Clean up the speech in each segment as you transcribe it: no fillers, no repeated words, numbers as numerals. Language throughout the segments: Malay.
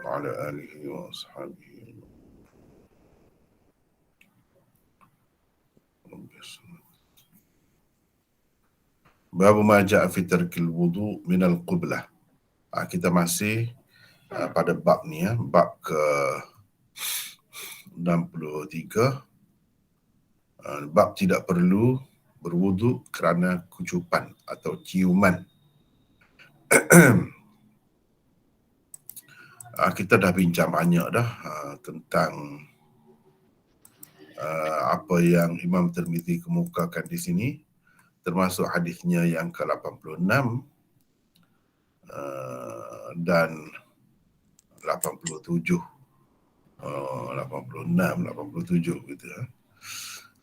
وعلى آله وأصحابه. Bab ma ja'a fi tarkil wudu minal qiblah. Kita masih pada bab ni ya, bab ke 63. Bab tidak perlu berwudu kerana kucupan atau ciuman. Kita dah bincang banyak dah tentang apa yang Imam Tirmizi kemukakan di sini, termasuk hadisnya yang ke-86 dan 87, 86, 87 gitu ya.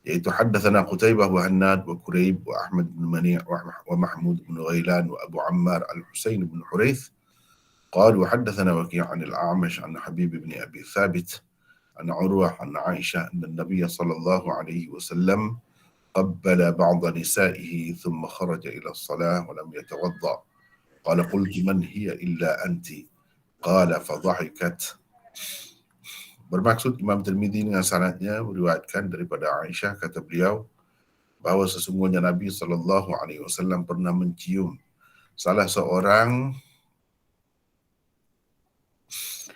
Yaitu haddatsana Qutaibah wa Hannad wa Quraib wa Ahmad bin Mani' wa Mahmud bin Ghailan wa Abu Ammar al-Husain bin Hurayth قال وحدثنا وكيع عن الأعمش عن حبيب بن أبي ثابت عن عروة عن عائشة أن النبي صلى الله عليه وسلم قبل بعض نسائه ثم خرج إلى الصلاة ولم يتوضأ قال قلت من هي إلا أنت قال فضحكت. Bermaksud Imam Tirmizi dengan sanadnya meriwayatkan daripada Aisyah, kata beliau bahawa sesungguhnya Nabi SAW pernah mencium salah seorang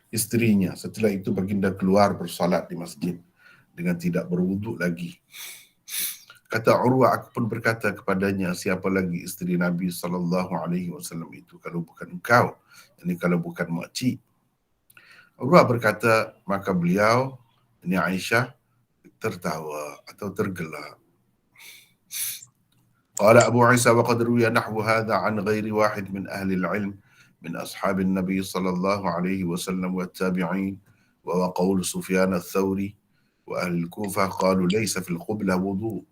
isterinya. Setelah itu baginda keluar bersolat di masjid dengan tidak berwuduk lagi. Kata Urwah, aku pun berkata kepadanya, siapa lagi isteri Nabi SAW itu kalau bukan engkau? Ini kalau bukan makcik. Urwah berkata, maka beliau, ini Aisyah, tertawa atau tergelak. Qala Abu Isa wa qad ruwiya nahwu hadha an ghairi wahid min ahli al-ilm من أصحاب النبي صلى الله عليه وسلم والتابعين وهو قول سفيان الثوري وأهل الكوفة قالوا ليس في القبلة وضوء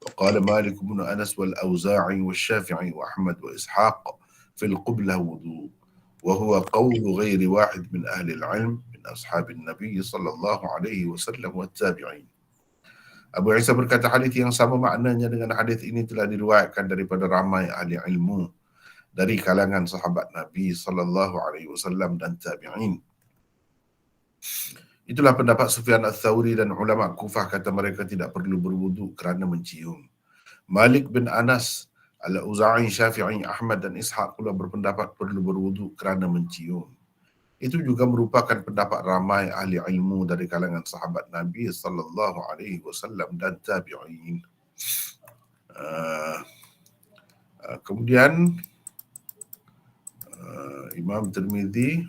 وقال مالك بن أنس والأوزاعي والشافعي وأحمد وإسحاق في القبلة وضوء وهو قول غير واحد من أهل العلم من أصحاب النبي صلى الله عليه وسلم والتابعين. Abu Isa berkata hadis yang sama maknanya dengan hadis ini telah diriwayatkan daripada ramai ahli ilmu dari kalangan sahabat Nabi sallallahu alaihi wasallam dan tabi'in. Itulah pendapat Sufyan Ats-Tsauri dan ulama Kufah, kata mereka tidak perlu berwudu kerana mencium. Malik bin Anas, Al-Auza'i, Syafi'i, Ahmad dan Ishaq pula berpendapat perlu berwudu kerana mencium. Itu juga merupakan pendapat ramai ahli ilmu dari kalangan sahabat Nabi sallallahu alaihi wasallam dan tabi'in. Kemudian Imam Tirmizi,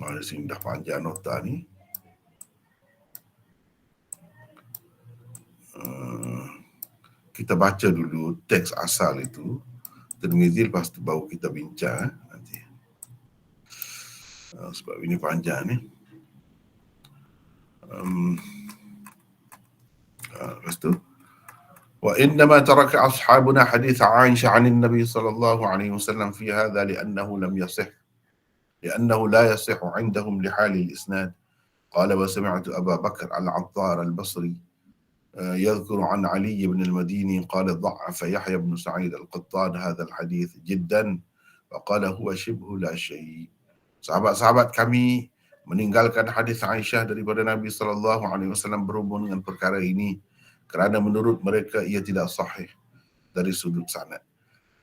mana sini dah panjang nota ni. Kita baca dulu teks asal itu Tirmizi, lepas tu baru kita bincang nanti. Sebab ini panjang ni. Lepas tu وإنما ترك أصحابنا حديث عائشة عن النبي صلى الله عليه وسلم في هذا لأنه لا يصح عندهم لحال الإسناد. قال وسمعت أبا بكر العطار البصري يذكر عن علي بن المديني قال ضعف يحيى بن سعيد القطان هذا الحديث جدا وقال هو شبه لا شيء. Sahabat-sahabat kami meninggalkan hadis Aisyah daripada Nabi SAW berhubung dengan perkara ini kerana menurut mereka ia tidak sahih dari sudut sanad.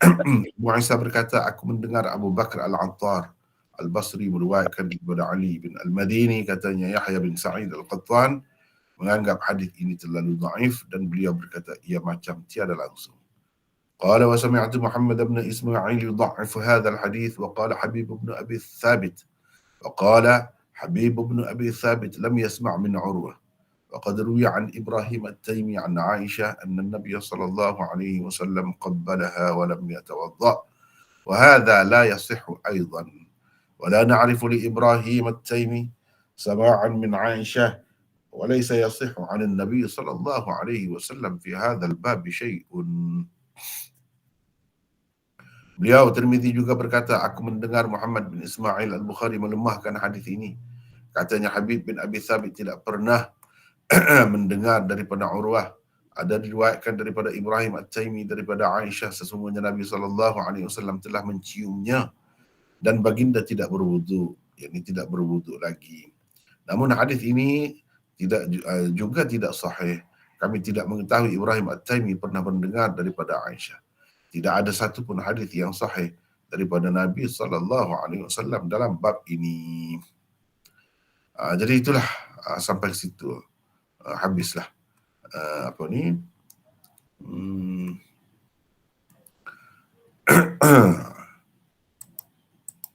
Abu Isa berkata, aku mendengar Abu Bakar Al-Attar Al-Basri meriwayatkan kepada Ali bin Al-Madini, katanya Yahya bin Sa'id Al-Qattan menganggap hadis ini terlalu dhaif dan beliau berkata ia macam tiada langsung. Qala wa sami'tu Muhammad bin Ismail yudha'if hadha al-hadith wa qala Habib bin Abi Thabit wa qala Habib bin Abi Thabit lam yasma' min Urwah. وقد روي عن إبراهيم التيمي عن عائشة أن النبي صلى الله عليه وسلم قبلها ولم يتوضأ وهذا لا يصح أيضا ولا نعرف لإبراهيم التيمي سماعا من عائشة وليس يصح عن النبي صلى الله عليه وسلم في هذا الباب شيء. Beliau Tirmizi juga berkata, aku mendengar Muhammad bin Ismail Al-Bukhari melemahkan hadis ini. Katanya Habib bin Abi Thabit tidak pernah mendengar daripada Urwah Ada diriwayatkan daripada Ibrahim At-Taimi daripada Aisyah, sesungguhnya Nabi SAW telah menciumnya dan baginda tidak berwudu, yakni tidak berwudu lagi. Namun hadis ini juga tidak sahih. Kami tidak mengetahui Ibrahim At-Taimi pernah mendengar daripada Aisyah. Tidak ada satu pun hadis yang sahih daripada Nabi SAW dalam bab ini. Jadi itulah, sampai situ habislah apa ni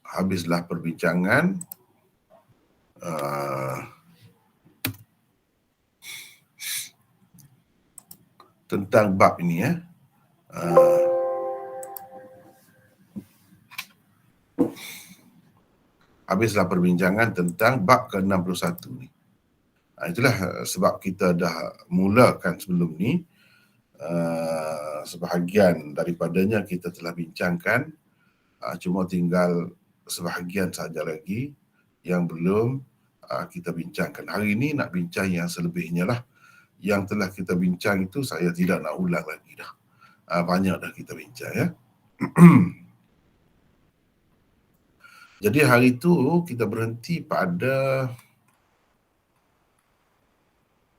habislah perbincangan tentang bab ini ya. Habislah perbincangan tentang bab ke-61 ni. Itulah sebab kita dah mulakan sebelum ni. Sebahagian daripadanya kita telah bincangkan, cuma tinggal sebahagian saja lagi yang belum kita bincangkan. Hari ini nak bincang yang selebihnya lah. Yang telah kita bincang itu saya tidak nak ulang lagi dah. Banyak dah kita bincang ya. Jadi hari itu kita berhenti pada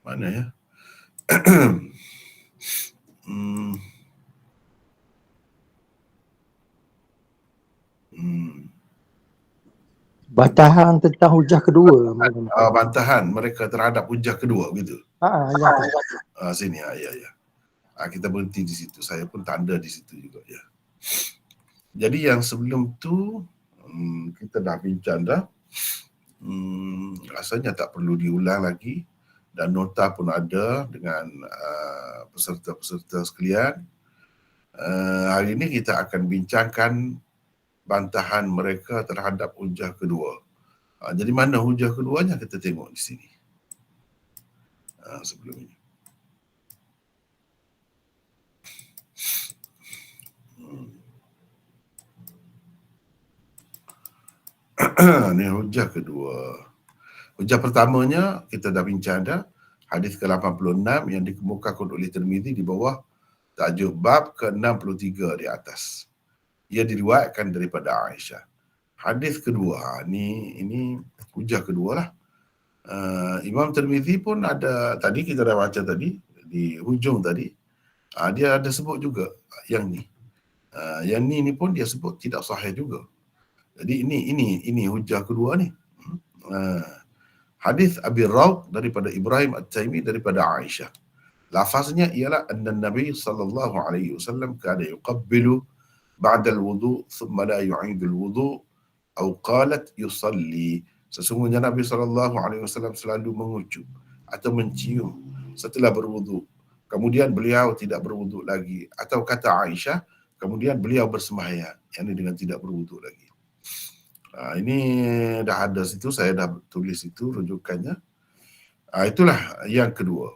mana ya? Bantahan tentang hujah kedua. Bantahan mereka terhadap hujah kedua gitu. Sini ya. Kita berhenti di situ. Saya pun tanda di situ juga ya. Jadi yang sebelum tu kita dah bincang dah. Rasanya tak perlu diulang lagi, dan nota pun ada dengan peserta-peserta sekalian. Hari ini kita akan bincangkan bantahan mereka terhadap hujah kedua. Jadi mana hujah keduanya kita tengok di sini. Sebelum ini. Ini hujah kedua. Hujah pertamanya kita dah bincang dah. Hadis ke-86 yang dikemukakan oleh Tirmizi di bawah tajuk bab ke-63 di atas. Ia diriwayatkan daripada Aisyah. Hadis kedua ini hujah kedua lah. Imam Tirmizi pun ada, tadi kita dah baca tadi di hujung tadi, dia ada sebut juga yang ni. Yang ni pun dia sebut tidak sahih juga. Jadi ini hujah kedua ni. Hadis Abi Rawq daripada Ibrahim At-Taimi daripada Aisyah. Lafaznya ialah anna Nabi sallallahu alaihi wasallam kana yuqabbilu ba'da al-wudu thumma la yu'idu al-wudu atau qalat yusalli. Sesungguhnya Nabi sallallahu alaihi wasallam selalu mengucup atau mencium setelah berwudu. Kemudian beliau tidak berwudu lagi, atau kata Aisyah, kemudian beliau bersembahyang, yakni dengan tidak berwudu lagi. Ini dah ada situ, saya dah tulis itu rujukannya. Itulah yang kedua.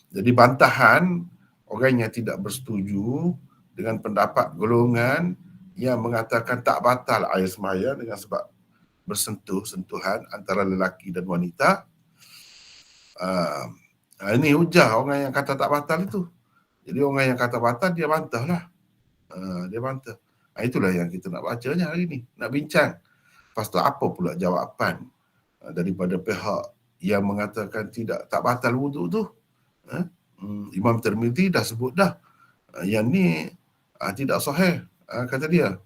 Jadi bantahan orang yang tidak bersetuju dengan pendapat golongan yang mengatakan tak batal air sembahyang dengan sebab bersentuhan antara lelaki dan wanita. Ini hujah orang yang kata tak batal itu. Jadi orang yang kata batal, dia bantah lah. Dia bantah. Itulah yang kita nak bacanya hari ini, nak bincang. Lepas tu apa pula jawapan daripada pihak yang mengatakan tak batal wuduk tu? Imam Tirmizi dah sebut dah. Yang ni tidak sahih, kata dia.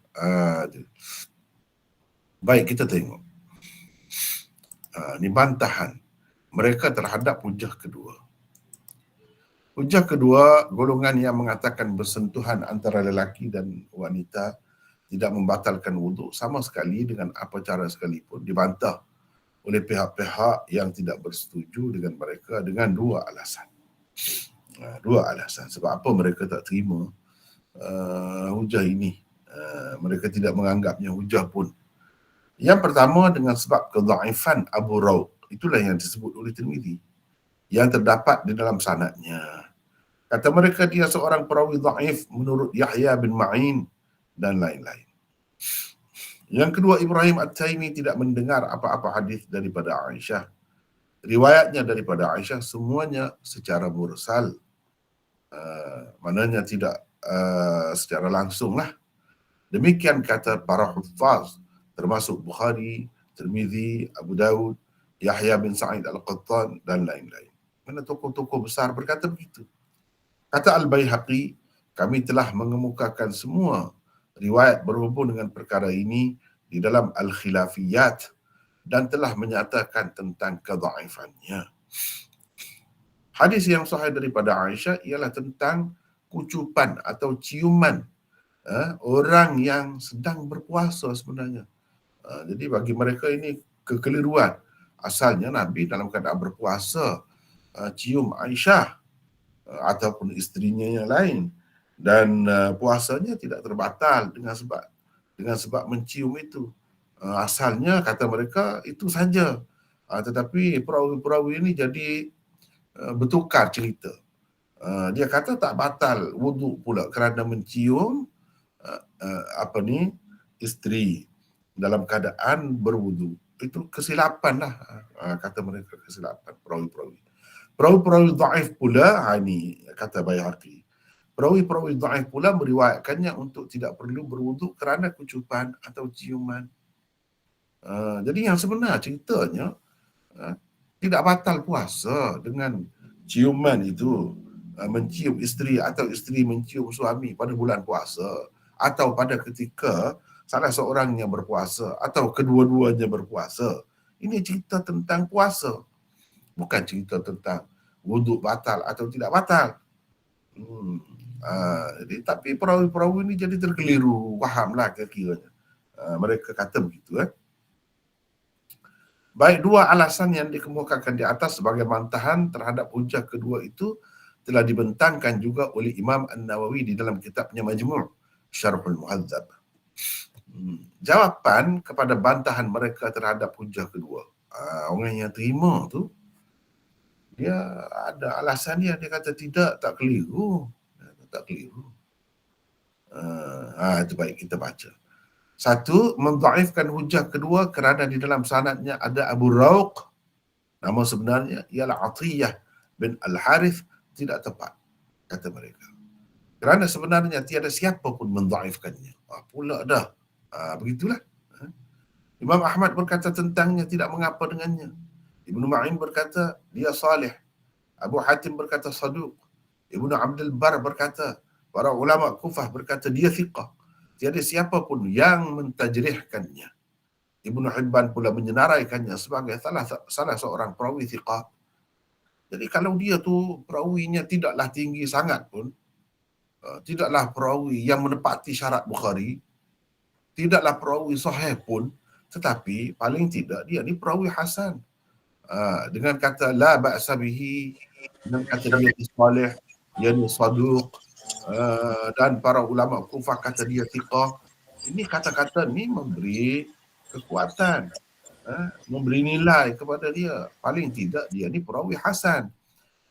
Baik, kita tengok. Ni bantahan mereka terhadap hujah kedua. Hujah kedua, golongan yang mengatakan bersentuhan antara lelaki dan wanita tidak membatalkan wuduk sama sekali dengan apa cara sekalipun, dibantah oleh pihak-pihak yang tidak bersetuju dengan mereka dengan dua alasan. Dua alasan. Sebab apa mereka tak terima hujah ini. Mereka tidak menganggapnya hujah pun. Yang pertama dengan sebab kedhaifan Abu Rawq. Itulah yang disebut oleh Tirmizi, yang terdapat di dalam sanadnya. Kata mereka dia seorang perawi dhaif menurut Yahya bin Ma'in dan lain-lain. Yang kedua, Ibrahim At-Taimi tidak mendengar apa-apa hadis daripada Aisyah. riwayatnya daripada Aisyah semuanya secara mursal, maknanya tidak secara langsung lah. Demikian kata para huffaz termasuk Bukhari, Tirmizi, Abu Dawud, Yahya bin Sa'id Al-Qattan dan lain-lain. Mana tokoh-tokoh besar berkata begitu. Kata Al-Baihaqi, kami telah mengemukakan semua riwayat berhubung dengan perkara ini di dalam Al-Khilafiyat dan telah menyatakan tentang kedhaifannya. Hadis yang sahih daripada Aisyah ialah tentang kucupan atau ciuman orang yang sedang berpuasa sebenarnya. Jadi bagi mereka ini kekeliruan. Asalnya Nabi dalam keadaan berpuasa cium Aisyah ataupun isterinya yang lain, dan puasanya tidak terbatal dengan sebab mencium itu. Asalnya kata mereka itu saja. Tetapi perawi-perawi ini jadi bertukar cerita. Dia kata tak batal wuduk pula kerana mencium isteri dalam keadaan berwuduk. Itu kesilapan lah, kata mereka, kesilapan perawi-perawi. Perawi-perawi dhaif pula, ini kata Baihaqi, perawi-perawi dhaif pula meriwayatkannya untuk tidak perlu berwuduk kerana kucupan atau ciuman. Jadi yang sebenar ceritanya tidak batal puasa dengan ciuman itu, mencium isteri atau isteri mencium suami pada bulan puasa atau pada ketika salah seorangnya berpuasa atau kedua-duanya berpuasa. Ini cerita tentang puasa, bukan cerita tentang wuduk batal atau tidak batal. Jadi, tapi perawi-perawi ini jadi terkeliru, fahamlah kira-kiranya. Mereka kata begitu. Baik, dua alasan yang dikemukakan di atas sebagai bantahan terhadap hujah kedua itu telah dibentangkan juga oleh Imam An-Nawawi di dalam kitabnya Majmu' Syarhul Muhadzab. Jawapan kepada bantahan mereka terhadap hujah kedua, orang yang terima tu dia ada alasan dia kata tidak, tak keliru. Itu baik kita baca. Satu, mendhaifkan hujah kedua kerana di dalam sanadnya ada Abu Rauq, nama sebenarnya ialah Atiyah bin Al-Harith, tidak tepat, kata mereka. Kerana sebenarnya tiada siapa pun mendhaifkannya. Pula dah. Begitulah. Imam Ahmad berkata tentangnya tidak mengapa dengannya. Ibnu Ma'in berkata dia salih. Abu Hatim berkata saduq. Ibnu Abdul Bar berkata, para ulama Kufah berkata dia thiqah. Tiada siapa pun yang mentajrihkannya. Ibnu Hibban pula menyenaraikannya sebagai salah seorang perawi thiqah. Jadi kalau dia tu perawinya tidaklah tinggi sangat pun, tidaklah perawi yang menepati syarat Bukhari, tidaklah perawi sahih pun, tetapi paling tidak dia ni perawi hasan. Dengan kata la ba'sa bihi, dengan kata dia salih, dia ni saduq, dan para ulama Kufah kata dia thiqah. Ini kata-kata ni memberi kekuatan, memberi nilai kepada dia. Paling tidak dia ni perawi hasan.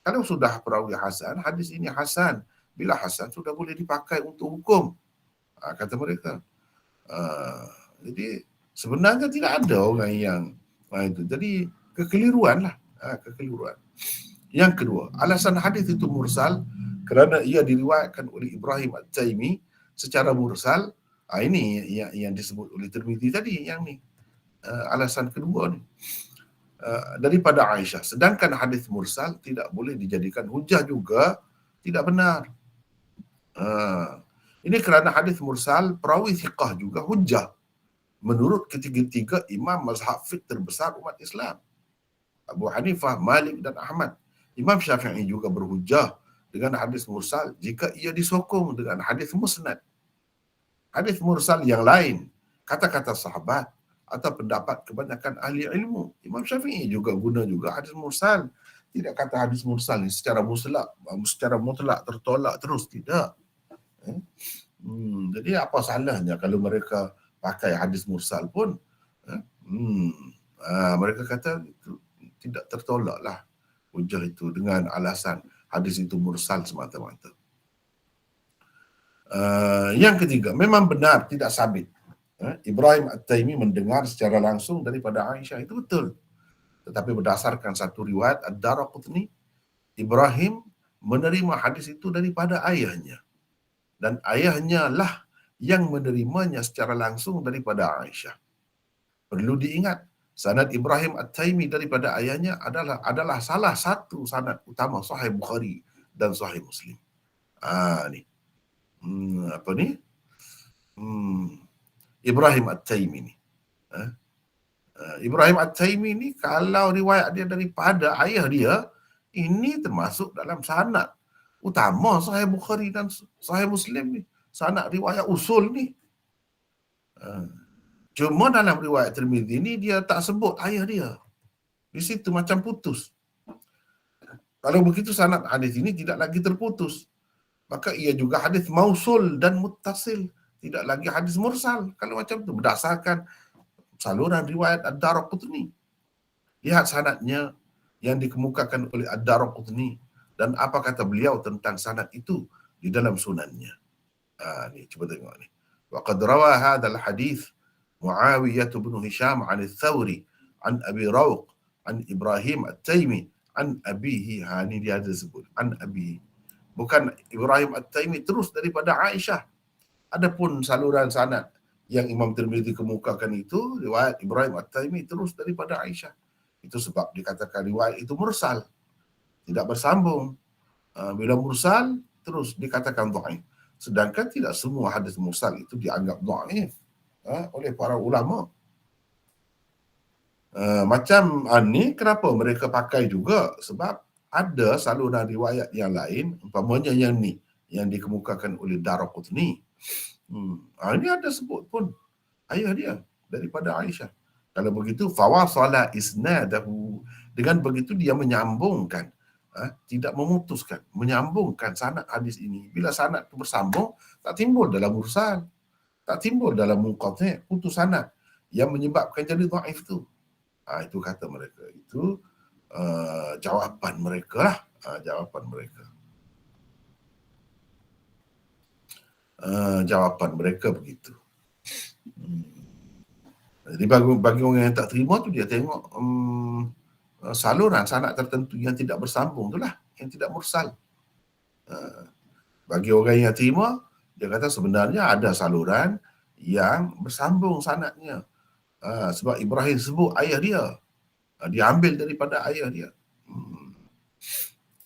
Kalau sudah perawi hasan, hadis ini hasan. Bila hasan sudah boleh dipakai untuk hukum, kata mereka. Jadi sebenarnya tidak ada orang yang itu. Jadi kekeliruan lah, kekeliruan. Yang kedua, alasan hadis itu mursal kerana ia diriwayatkan oleh Ibrahim At-Taimi secara mursal. Ini yang disebut oleh Tirmizi tadi, yang ni alasan kedua ni, daripada Aisyah. Sedangkan hadis mursal tidak boleh dijadikan hujah juga, tidak benar. Ini kerana hadis mursal perawi thiqah juga hujah menurut ketiga-tiga imam mazhab fiqh terbesar umat Islam, Abu Hanifah, Malik dan Ahmad. Imam Syafi'i juga berhujah dengan hadis mursal jika ia disokong dengan hadis musnad. Hadis mursal yang lain, kata-kata sahabat atau pendapat kebanyakan ahli ilmu. Imam Syafi'i juga guna juga hadis mursal. Tidak kata hadis mursal ni secara mutlak tertolak terus, tidak. Jadi apa salahnya kalau mereka pakai hadis mursal pun? Mereka kata itu tidak tertolak lah hujah itu dengan alasan hadis itu mursal semata-mata. Yang ketiga, memang benar tidak sabit Ibrahim At-Taimi mendengar secara langsung daripada Aisyah, itu betul. Tetapi berdasarkan satu riwayat Ad-Daraqutni, Ibrahim menerima hadis itu daripada ayahnya. Dan ayahnya lah yang menerimanya secara langsung daripada Aisyah. Perlu diingat, sanad Ibrahim At-Taimi daripada ayahnya adalah salah satu sanad utama Sahih Bukhari dan Sahih Muslim. Ni. Apa ni? Ibrahim At-Taimi ni. Ibrahim At-Taimi ni kalau riwayat dia daripada ayah dia, ini termasuk dalam sanad utama Sahih Bukhari dan Sahih Muslim ni. Sanad riwayat usul ni. Cuma dalam riwayat Tirmizi ni dia tak sebut ayah dia. Di situ macam putus. Kalau begitu sanad hadis ini tidak lagi terputus. Maka ia juga hadis mausul dan muttasil. Tidak lagi hadis mursal. Kalau macam tu berdasarkan saluran riwayat Ad-Daraqutni. Lihat sanadnya yang dikemukakan oleh Ad-Daraqutni dan apa kata beliau tentang sanad itu di dalam sunannya. Ni cuba tengok ni. Wa qad rawa hadzal hadis Muawiyah bin Hisham 'an Ats-Tsauri 'an Abi Rawq 'an Ibrahim At-Taimi 'an abihi. Ni dia ada sebut 'an abihi. Bukan Ibrahim At-Taimi terus daripada Aisyah. Adapun saluran sanad yang Imam Tirmizi kemukakan itu, riwayat Ibrahim At-Taimi terus daripada Aisyah. Itu sebab dikatakan riwayat itu mursal, tidak bersambung. Bila mursal, terus dikatakan dhaif. Sedangkan tidak semua hadis mursal itu dianggap dhaif oleh para ulama. Macam ni, kenapa mereka pakai juga? Sebab ada saluran riwayat yang lain, umpamanya yang ni, yang dikemukakan oleh Daraqutni. Ini ada sebut pun ayah dia daripada Aisyah. Kalau begitu, fawasala isnadahu. Dengan begitu dia menyambungkan, tidak memutuskan, menyambungkan sanad hadis ini. Bila sanad itu bersambung, tak timbul dalam mursal, tak timbul dalam munqati', putus sanad yang menyebabkan jadi dhaif tu. Itu kata mereka. Itu jawapan mereka lah. Jawapan mereka. Jawapan mereka begitu. Jadi bagi orang yang tak terima tu, dia tengok saluran sanad tertentu yang tidak bersambung tu lah, yang tidak mursal. Bagi orang yang terima, dia kata sebenarnya ada saluran yang bersambung sanadnya. Sebab Ibrahim sebut ayah dia. Dia ambil daripada ayah dia.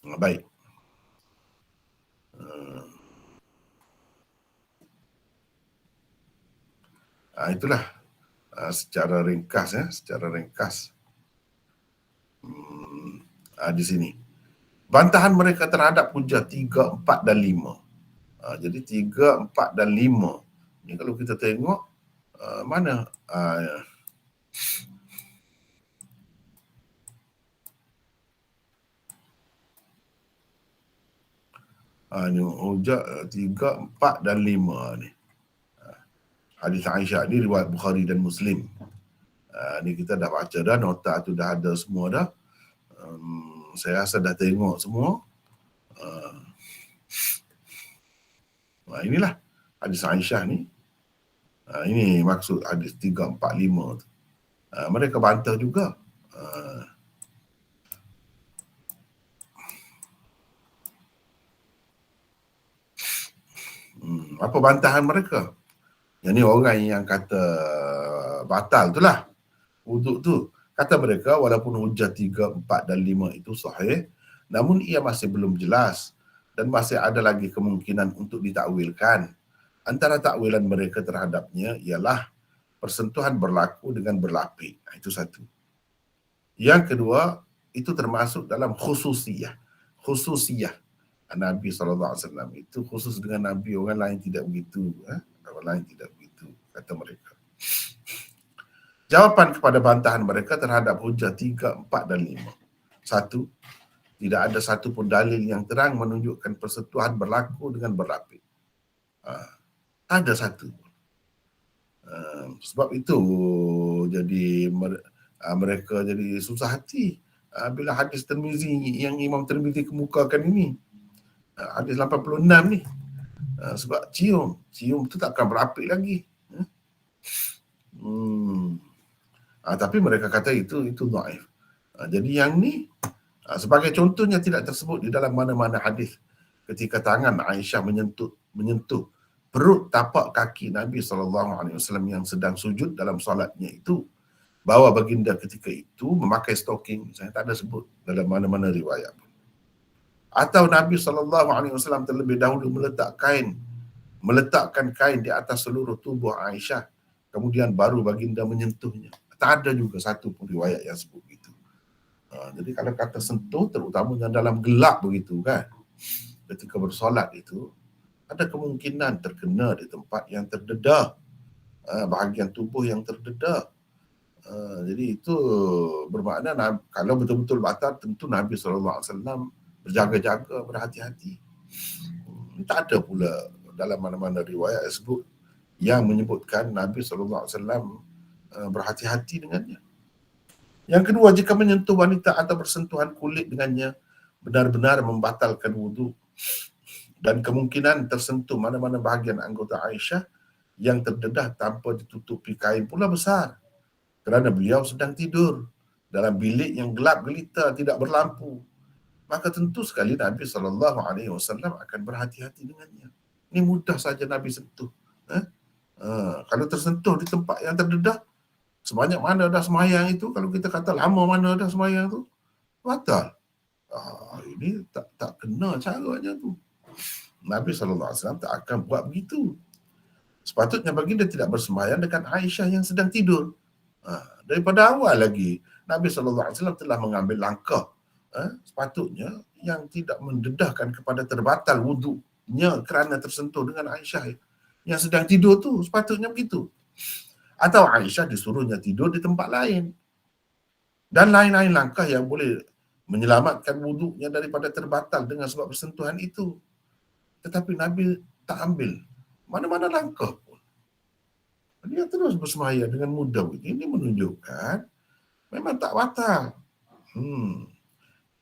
Baik. Itulah secara ringkas di sini. Bantahan mereka terhadap hujah 3, 4 dan 5. Jadi 3, 4 dan 5. Ni kalau kita tengok mana ni hujah 3, 4 dan 5 ni. Hadis Aisyah ni riwayat Bukhari dan Muslim. Ni kita dah baca dah, nota tu dah ada semua dah. Saya rasa dah tengok semua. Inilah hadis Aisyah ni. Ini maksud hadis 3, 4, 5 tu. Mereka bantah juga. Apa bantahan mereka? Yang ni orang yang kata batal tu lah wuduk tu. Kata mereka walaupun hujah 3, 4 dan 5 itu sahih, namun ia masih belum jelas dan masih ada lagi kemungkinan untuk ditakwilkan. Antara takwilan mereka terhadapnya ialah persentuhan berlaku dengan berlapik. Itu satu. Yang kedua, itu termasuk dalam khususiyah. Khususiyah Nabi SAW itu khusus dengan Nabi, orang lain tidak begitu. Orang lain tidak begitu, kata mereka. Jawapan kepada bantahan mereka terhadap hujah 3, 4 dan 5. Satu, tidak ada satu pun dalil yang terang menunjukkan persentuhan berlaku dengan berlapik. Ada satu. Sebab itu jadi mereka jadi susah hati bila hadis Tirmizi yang Imam Tirmizi kemukakan ini. Hadis 86 ni. Sebab cium tu takkan berapik lagi. Tapi mereka kata itu dhaif. Jadi yang ni sebagai contohnya tidak tersebut di dalam mana-mana hadis ketika tangan Aisyah menyentuh perut tapak kaki Nabi SAW yang sedang sujud dalam solatnya itu, bahawa baginda ketika itu memakai stocking. Saya tak ada sebut dalam mana-mana riwayat. Atau Nabi SAW terlebih dahulu meletakkan kain di atas seluruh tubuh Aisyah, kemudian baru baginda menyentuhnya. Tak ada juga satu pun riwayat yang sebut itu. Jadi kalau kata sentuh, terutamanya dalam gelap begitu kan, ketika bersolat itu, ada kemungkinan terkena di tempat yang terdedah, bahagian tubuh yang terdedah. Jadi itu bermakna kalau betul-betul batal, tentu Nabi SAW berjaga-jaga, berhati-hati. Tak ada pula dalam mana-mana riwayat sebut yang menyebutkan Nabi SAW berhati-hati dengannya. Yang kedua, jika menyentuh wanita atau bersentuhan kulit dengannya benar-benar membatalkan wudhu, dan kemungkinan tersentuh mana-mana bahagian anggota Aisyah yang terdedah tanpa ditutupi kain pula besar, kerana beliau sedang tidur dalam bilik yang gelap gelita, tidak berlampu. Maka tentu sekali Nabi SAW akan berhati-hati dengannya. Ini mudah saja Nabi sentuh. Kalau tersentuh di tempat yang terdedah, sebanyak mana dah semayang itu, kalau kita kata lama mana dah semayang tu, batal. Ini tak kena caranya tu. Nabi SAW tak akan buat begitu. Sepatutnya baginda tidak bersembahyang dengan Aisyah yang sedang tidur. Daripada awal lagi, Nabi SAW telah mengambil langkah. Sepatutnya yang tidak mendedahkan kepada terbatal wudunya kerana tersentuh dengan Aisyah yang sedang tidur tu, sepatutnya begitu. Atau Aisyah disuruhnya tidur di tempat lain. Dan lain-lain langkah yang boleh menyelamatkan wudunya daripada terbatal dengan sebab persentuhan itu. Tetapi Nabi tak ambil mana-mana langkah pun. Dia terus bersembahyang dengan mudah. Ini menunjukkan memang tak batal.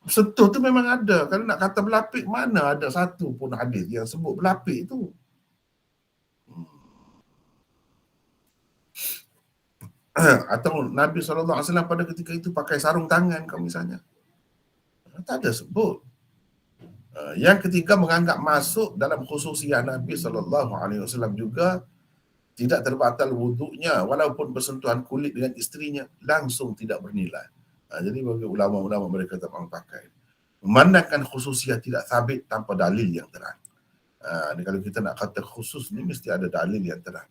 Sentuh tu memang ada. Kalau nak kata berlapik, mana ada satu pun hadis yang sebut berlapik tu. Atau Nabi SAW pada ketika itu pakai sarung tangan kalau misalnya. Tak ada sebut. Yang ketiga, menganggap masuk dalam khususiyah Nabi SAW juga tidak terbatal wuduknya walaupun bersentuhan kulit dengan isterinya, langsung tidak bernilai. Jadi bagi ulama-ulama mereka tak mahu pakai. Memandangkan khususiyah tidak sabit tanpa dalil yang terang. Kalau kita nak kata khusus ni mesti ada dalil yang terang.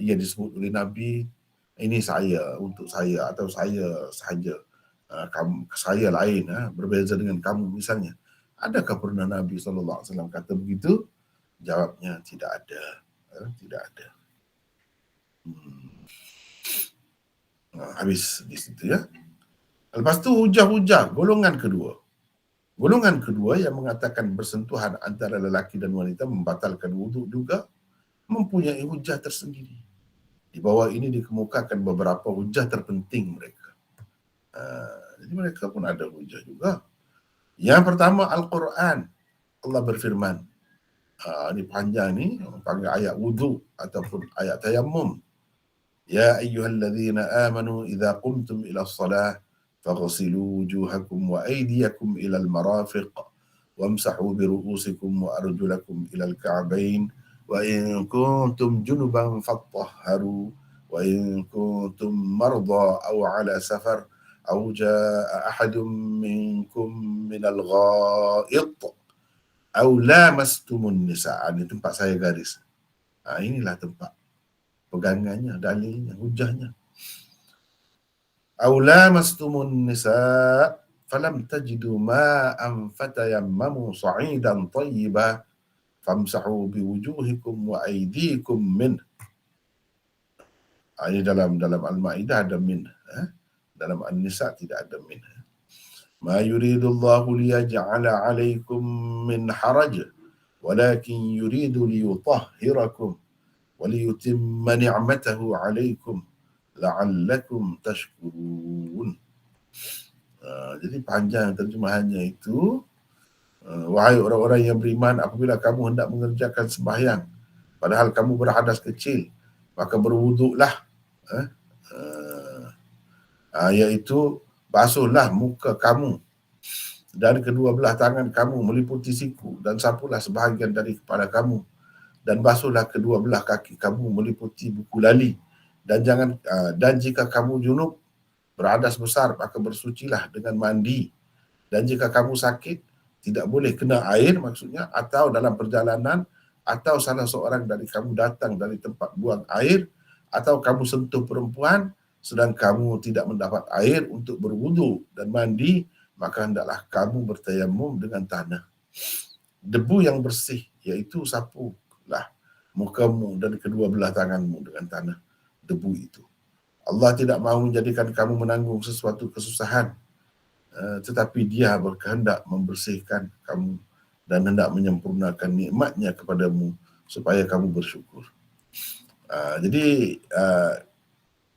Ia disebut oleh Nabi, ini saya, untuk saya, atau saya sahaja, saya lain, berbeza dengan kamu misalnya. Adakah pernah Nabi SAW kata begitu? Jawabnya tidak ada. Tidak ada. Habis di situ ya. Lepas tu hujah-hujah golongan kedua. Golongan kedua yang mengatakan bersentuhan antara lelaki dan wanita membatalkan wuduk juga mempunyai hujah tersendiri. Di bawah ini dikemukakan beberapa hujah terpenting mereka. Jadi mereka pun ada hujah juga. Yang pertama, Al-Quran. Allah berfirman. Ini panjang ni, panggil ayat wudhu ataupun ayat tayammum. Ya ayyuhalladzina amanu idza qumtum ila as-salah faghsilu wujuhakum wa aydiyakum ila al-marafiq wamsahu bi ru'usikum wa arjulakum ila al-ka'bayn wa in kuntum junuban fattahharu wa in kuntum marda aw ala safar aw jaa ahadun minkum minal gha'it aw lamastumun nisa. Ini tempat saya garis. Inilah tempat pegangannya, dalilnya, hujahnya. Aw lamastumun nisa falam tajidu ma'an fatayammamu sa'idan tayyiban famsahu biwujuhikum wa aydikum min. Ini dalam Al-Maidah ada min. Dalam An-Nisa tidak ada min. Ma yuridullahu liyaj'ala 'alaikum min haraj walakin yuridu liyutahhirakum wa liyutimma ni'matahu 'alaikum la'allakum tashkurun. Jadi panjang terjemahannya itu. Wahai orang-orang yang beriman, apabila kamu hendak mengerjakan sembahyang padahal kamu berhadas kecil, maka berwuduklah, iaitu basuhlah muka kamu dan kedua belah tangan kamu meliputi siku dan sapulah sebahagian dari kepala kamu dan basuhlah kedua belah kaki kamu meliputi buku lali dan jika kamu junub beradas besar maka bersucilah dengan mandi dan jika kamu sakit tidak boleh kena air maksudnya atau dalam perjalanan atau salah seorang dari kamu datang dari tempat buang air atau kamu sentuh perempuan sedang kamu tidak mendapat air untuk berwudu dan mandi maka hendaklah kamu bertayamum dengan tanah debu yang bersih iaitu sapulah mukamu dan kedua belah tanganmu dengan tanah debu itu. Allah tidak mahu menjadikan kamu menanggung sesuatu kesusahan, tetapi Dia berkehendak membersihkan kamu dan hendak menyempurnakan nikmatnya kepadamu supaya kamu bersyukur. Jadi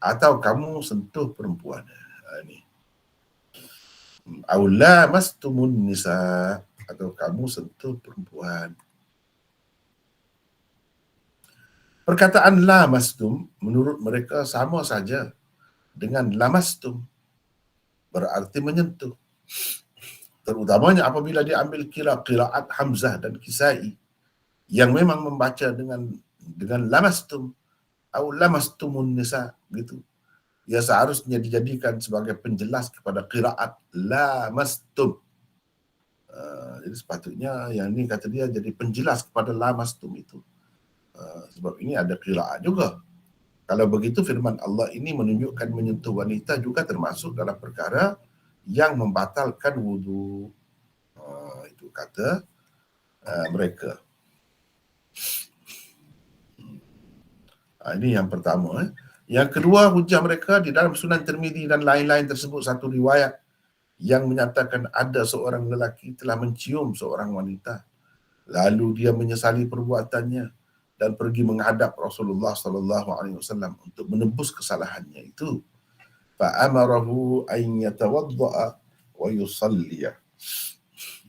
atau kamu sentuh perempuan. Ini. Aula mastumun nisa atau kamu sentuh perempuan. Perkataan lamastum menurut mereka sama saja dengan lamastum, berarti menyentuh. Terutamanya apabila diambil qiraat Hamzah dan Kisai yang memang membaca dengan lamastum atau lamastumun nisa gitu. Ya seharusnya dijadikan sebagai penjelas kepada qiraat lamastum. Jadi sepatutnya yang ini kata dia jadi penjelas kepada lamastum itu. Sebab ini ada qiraat juga. Kalau begitu firman Allah ini menunjukkan menyentuh wanita juga termasuk dalam perkara yang membatalkan wudu. Itu kata mereka. Ini yang pertama. Yang kedua, hujah mereka di dalam Sunan Tirmizi dan lain-lain tersebut satu riwayat yang menyatakan ada seorang lelaki telah mencium seorang wanita. Lalu dia menyesali perbuatannya dan pergi menghadap Rasulullah sallallahu alaihi wasallam untuk menebus kesalahannya itu. Fa amarahu an yatawadda'a wa yusalli.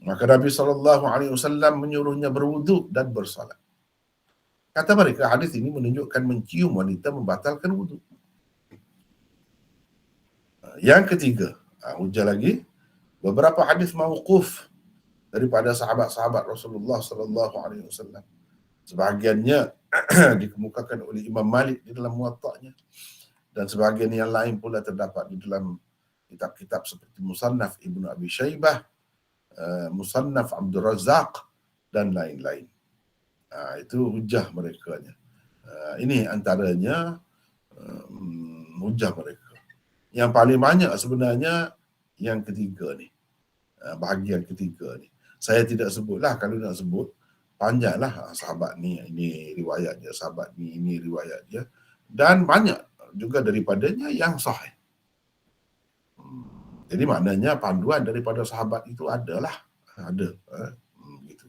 Maka Nabi sallallahu alaihi wasallam menyuruhnya berwudu dan bersalat. Kata mereka hadis ini menunjukkan mencium wanita membatalkan wudu. Yang ketiga, hujah lagi beberapa hadis mauquf daripada sahabat-sahabat Rasulullah sallallahu alaihi wasallam. Sebahagiannya dikemukakan oleh Imam Malik di dalam Muwatta'nya dan sebahagian yang lain pula terdapat di dalam kitab-kitab seperti Musannaf Ibnu Abi Syaibah, Musannaf Abdul Razzaq dan lain-lain. Itu hujah mereka. Ini antaranya hujah mereka. Yang paling banyak sebenarnya yang ketiga ni, bahagian ketiga ni. Saya tidak sebutlah, kalau nak sebut panjanglah sahabat ni, ini riwayat dia, sahabat ni, ini riwayat dia. Dan banyak juga daripadanya yang sahih. Jadi maknanya panduan daripada sahabat itu ada. Gitu.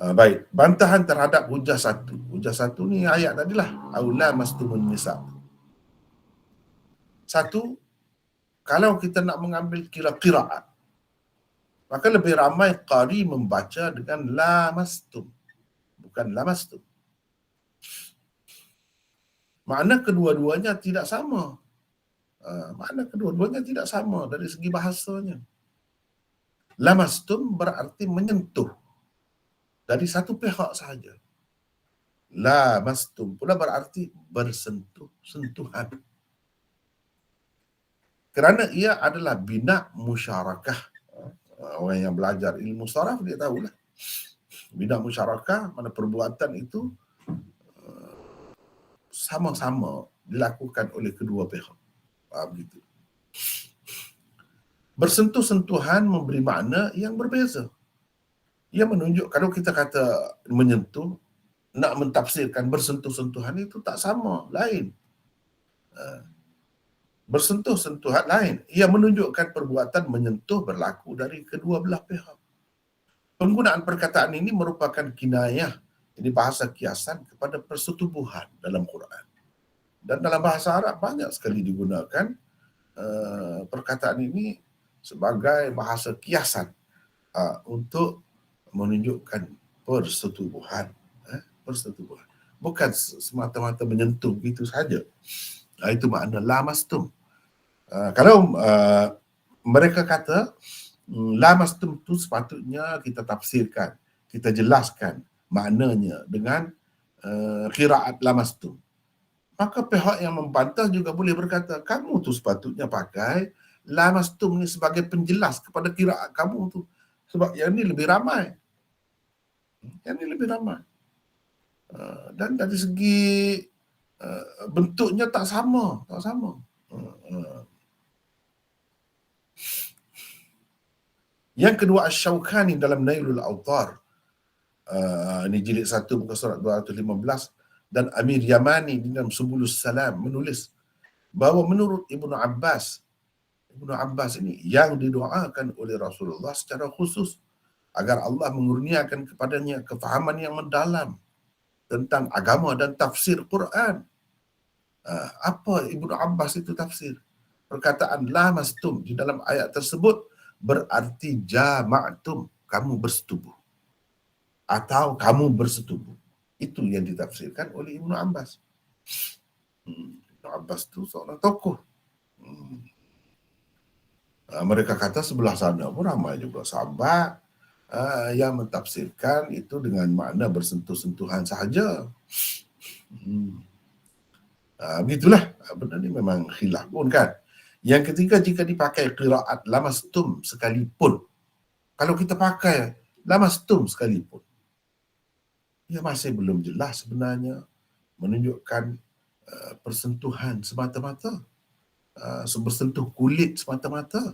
Baik, bantahan terhadap hujah satu. Hujah satu ni ayat tadilah. Aula mastumun nisa. Satu, kalau kita nak mengambil qiraat, maka lebih ramai qari membaca dengan lamastum, bukan lamastum. Makna kedua-duanya tidak sama. Dari segi bahasanya. Lamastum berarti menyentuh dari satu pihak sahaja. Lamastum pula berarti bersentuhan. Kerana ia adalah bina musyarakah. Orang yang belajar ilmu saraf dia tahulah. Bina musyarakah mana perbuatan itu sama-sama dilakukan oleh kedua pihak. Begitu. Bersentuh-sentuhan memberi makna yang berbeza. Ia menunjuk, kalau kita kata menyentuh, nak mentafsirkan bersentuh-sentuhan itu tak sama, lain. Bersentuh-sentuhan lain. Ia menunjukkan perbuatan menyentuh berlaku dari kedua belah pihak. Penggunaan perkataan ini merupakan kinayah, ini bahasa kiasan kepada persetubuhan dalam Quran. Dan dalam bahasa Arab banyak sekali digunakan perkataan ini sebagai bahasa kiasan untuk menunjukkan persetubuhan. Persetubuhan. Bukan semata-mata menyentuh itu saja. Itu makna lamastum. Kalau mereka kata lamastum tu sepatutnya kita tafsirkan, kita jelaskan maknanya dengan qiraat lamastum. Maka pihak yang membantah juga boleh berkata, kamu tu sepatutnya pakai lamastum ni sebagai penjelas kepada qiraat kamu tu. Sebab yang ni lebih ramai. Yang ni lebih ramai. Dan dari segi bentuknya tak sama. Yang kedua, Asy-Syaukani dalam Nailul Awtar. Ini jilid 1 muka surat 215. Dan Amir Yamani di dalam Subulus Salam menulis bahawa menurut Ibnu Abbas ini yang didoakan oleh Rasulullah secara khusus agar Allah mengurniakan kepadanya kefahaman yang mendalam tentang agama dan tafsir Quran. Apa Ibnu Abbas itu tafsir? Perkataan lamastum di dalam ayat tersebut berarti jama'tum, kamu bersetubuh. Atau kamu bersetubuh. Itu yang ditafsirkan oleh Ibnu Abbas. Ibnu Abbas itu seorang tokoh. Mereka kata sebelah sana pun ramai juga sahabat yang mentafsirkan itu dengan makna bersentuh-sentuhan sahaja. Begitulah, benda ni memang khilaf pun kan. Yang ketiga, jika dipakai qiraat lamastum sekalipun, kalau kita pakai lamastum sekalipun, ia masih belum jelas sebenarnya menunjukkan persentuhan semata-mata, bersentuh kulit semata-mata.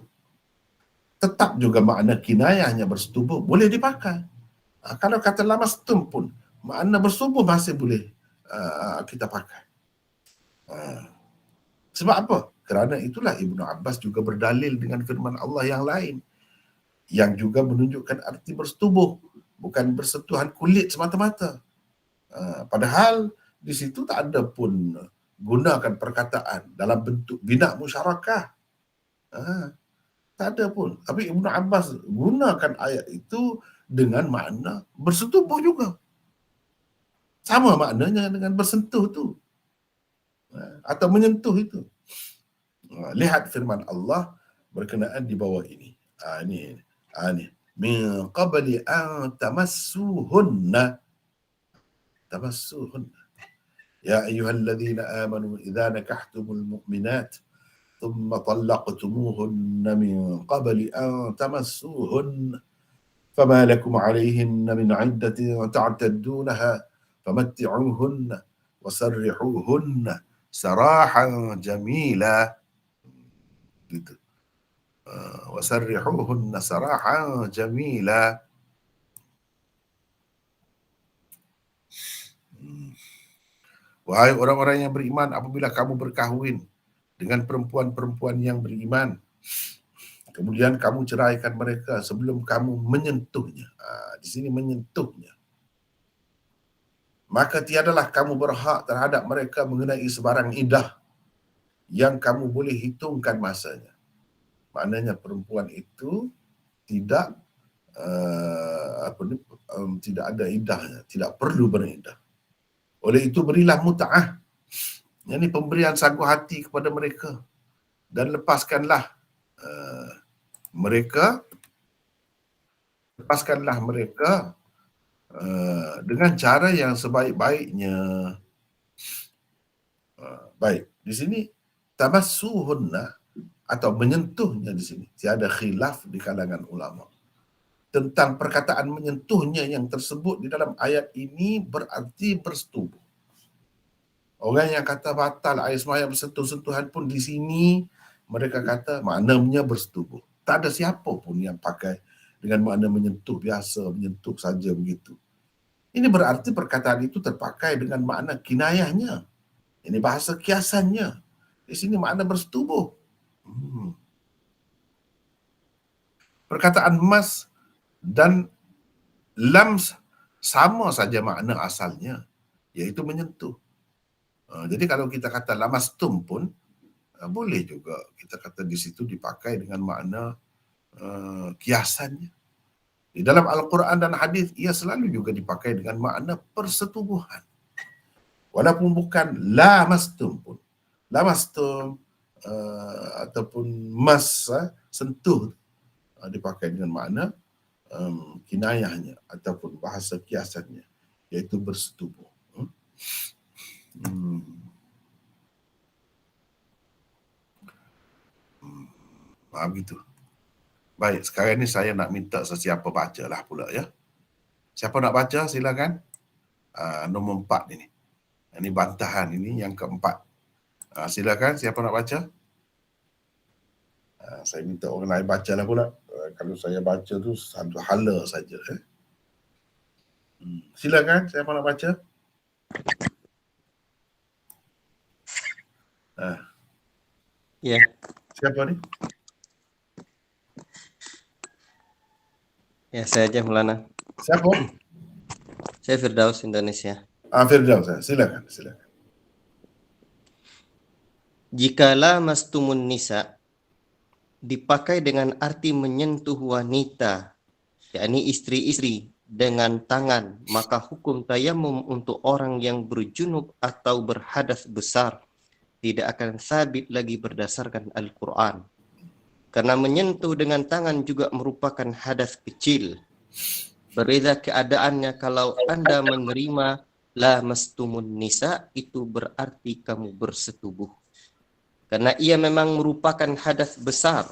Tetap juga makna kinayahnya bersetubuh boleh dipakai. Kalau kata lamastum pun, makna bersetubuh masih boleh kita pakai. Sebab apa? Kerana itulah Ibnu Abbas juga berdalil dengan firman Allah yang lain yang juga menunjukkan arti bersetubuh, bukan bersentuhan kulit semata-mata. Padahal di situ tak ada pun gunakan perkataan dalam bentuk bina musyarakah. Tak ada pun. Tapi Ibnu Abbas gunakan ayat itu dengan makna bersetubuh juga. Sama maknanya dengan bersentuh tu. Atau menyentuh itu. Lihat firman Allah berkenaan di bawah ini. Ini. Min qabli an tamassuhunna. Tamassuhunna. Ya ayyuhalladzina amanu idza nakahtumul mu'minat ثم طلقتموهن من قبل أن تمسوهن فما لكم عليهن من عدة تعتدونها فمتعوهن وسرحوهن سراحا جميلا gitu. وسرحوهن سراحا جميلا. Wahai orang-orang yang beriman, apabila kamu berkahwin dengan perempuan-perempuan yang beriman, kemudian kamu ceraikan mereka sebelum kamu menyentuhnya. Di sini menyentuhnya. Maka tiadalah kamu berhak terhadap mereka mengenai sebarang iddah yang kamu boleh hitungkan masanya. Maknanya perempuan itu tidak tidak ada iddahnya, tidak perlu beriddah. Oleh itu berilah mut'ah, yang ini pemberian sagu hati kepada mereka, dan lepaskanlah mereka dengan cara yang sebaik-baiknya. Baik, di sini tamassuhunna atau menyentuhnya, di sini tiada khilaf di kalangan ulama tentang perkataan menyentuhnya yang tersebut di dalam ayat ini berarti bersetubuh. Orang yang kata batal air sembahyang bersentuh-sentuhan pun di sini mereka kata maknanya bersetubuh. Tak ada siapa pun yang pakai dengan makna menyentuh biasa, menyentuh saja begitu. Ini berarti perkataan itu terpakai dengan makna kinayahnya. Ini bahasa kiasannya. Di sini makna bersetubuh. Perkataan mas dan lams sama saja makna asalnya, iaitu menyentuh. Jadi kalau kita kata lamastum pun boleh juga kita kata di situ dipakai dengan makna kiasannya. Di dalam Al-Quran dan hadis ia selalu juga dipakai dengan makna persetubuhan. Walaupun bukan lamastum pun, Lamastum ataupun mas sentuh dipakai dengan makna kinayahnya ataupun bahasa kiasannya, iaitu bersetubuh. Begitu. Baik, sekarang ni saya nak minta sesiapa baca lah pula ya. Siapa nak baca silakan. Nombor 4 ini. Ini bantahan ini yang keempat. Silakan siapa nak baca. Saya minta orang lain baca lah pula. Kalau saya baca tu satu hala saja. Silakan siapa nak baca. Ya. Siapa ni? Ya, saya aja Maulana. Siapa? Saya Firdaus, Indonesia. Firdaus, silakan. Jika lamastumun nisa dipakai dengan arti menyentuh wanita, yakni istri-istri dengan tangan, maka hukum tayamum untuk orang yang berjunub atau berhadas besar tidak akan sabit lagi berdasarkan Al-Quran. Karena menyentuh dengan tangan juga merupakan hadas kecil. Berbeda keadaannya kalau Anda menerima lamastumun nisa, itu berarti kamu bersetubuh. Karena ia memang merupakan hadas besar.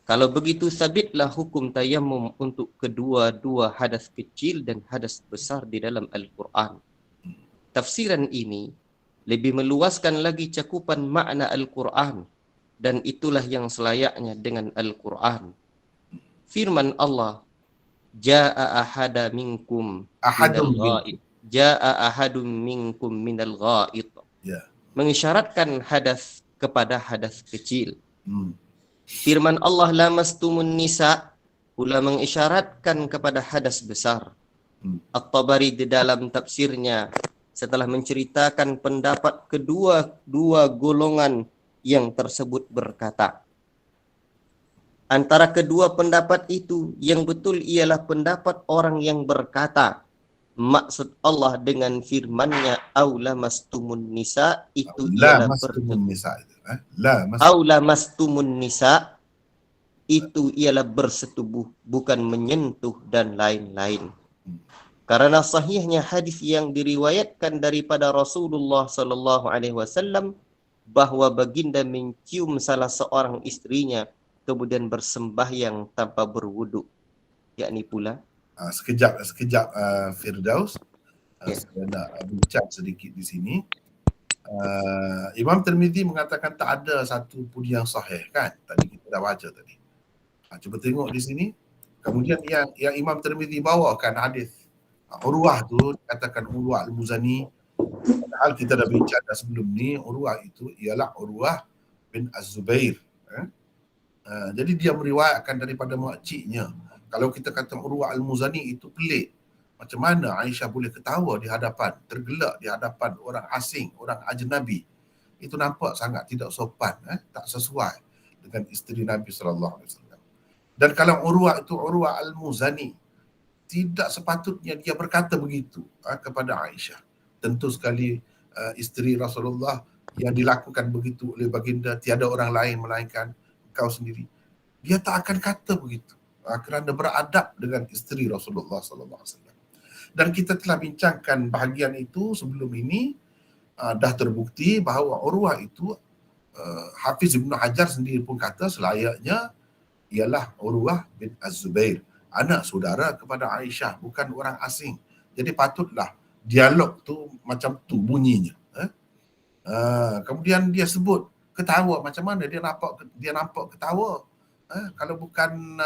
Kalau begitu sabitlah hukum tayamum untuk kedua-dua hadas kecil dan hadas besar di dalam Al-Quran. Tafsiran ini lebih meluaskan lagi cakupan makna Al-Quran, dan itulah yang selayaknya dengan Al-Quran. Firman Allah, Ja'a ahada minkum minal ghaid. Ja'a ahadum minkum minal ghaid. Mengisyaratkan hadas kepada hadas kecil. Firman Allah, lamastumun nisa, pula mengisyaratkan kepada hadas besar. At-Tabari di dalam tafsirnya setelah menceritakan pendapat kedua golongan yang tersebut berkata, antara kedua pendapat itu yang betul ialah pendapat orang yang berkata maksud Allah dengan firman-Nya aula mastumun nisa itu ialah mastumun nisa itu ialah bersetubuh, bukan menyentuh dan lain-lain. Karena sahihnya hadis yang diriwayatkan daripada Rasulullah sallallahu alaihi wasallam bahwa baginda mencium salah seorang istrinya kemudian bersembahyang tanpa berwuduk, yakni pula sekejap Firdaus, saya nak bincang sedikit di sini. Imam Tirmizi mengatakan tak ada satu pun yang sahih, kan? Tadi kita dah baca tadi. Cuba tengok di sini. Kemudian yang Imam Tirmizi bawakan hadis Urwah tu, katakan Urwah Al-Muzani. Padahal kita dah bincang sebelum ni, Urwah itu ialah Urwah bin Az-Zubair. Jadi dia meriwayatkan daripada makciknya. Kalau kita kata Urwah Al-Muzani itu pelik. Macam mana Aisyah boleh ketawa di hadapan, tergelak di hadapan orang asing, orang ajnabi. Itu nampak sangat tidak sopan, tak sesuai dengan isteri Nabi SAW. Dan kalau Urwah itu Urwah Al-Muzani, tidak sepatutnya dia berkata begitu kepada Aisyah. Tentu sekali isteri Rasulullah yang dilakukan begitu oleh baginda, tiada orang lain melainkan kau sendiri. Dia tak akan kata begitu kerana beradab dengan isteri Rasulullah SAW. Dan kita telah bincangkan bahagian itu sebelum ini. Dah terbukti bahawa Urwah itu Hafiz Ibn Hajar sendiri pun kata selayaknya ialah Urwah bin Az-Zubair, anak saudara kepada Aisyah, bukan orang asing. Jadi patutlah dialog tu macam tu bunyinya. Kemudian dia sebut ketawa, macam mana dia nampak ketawa? Kalau bukan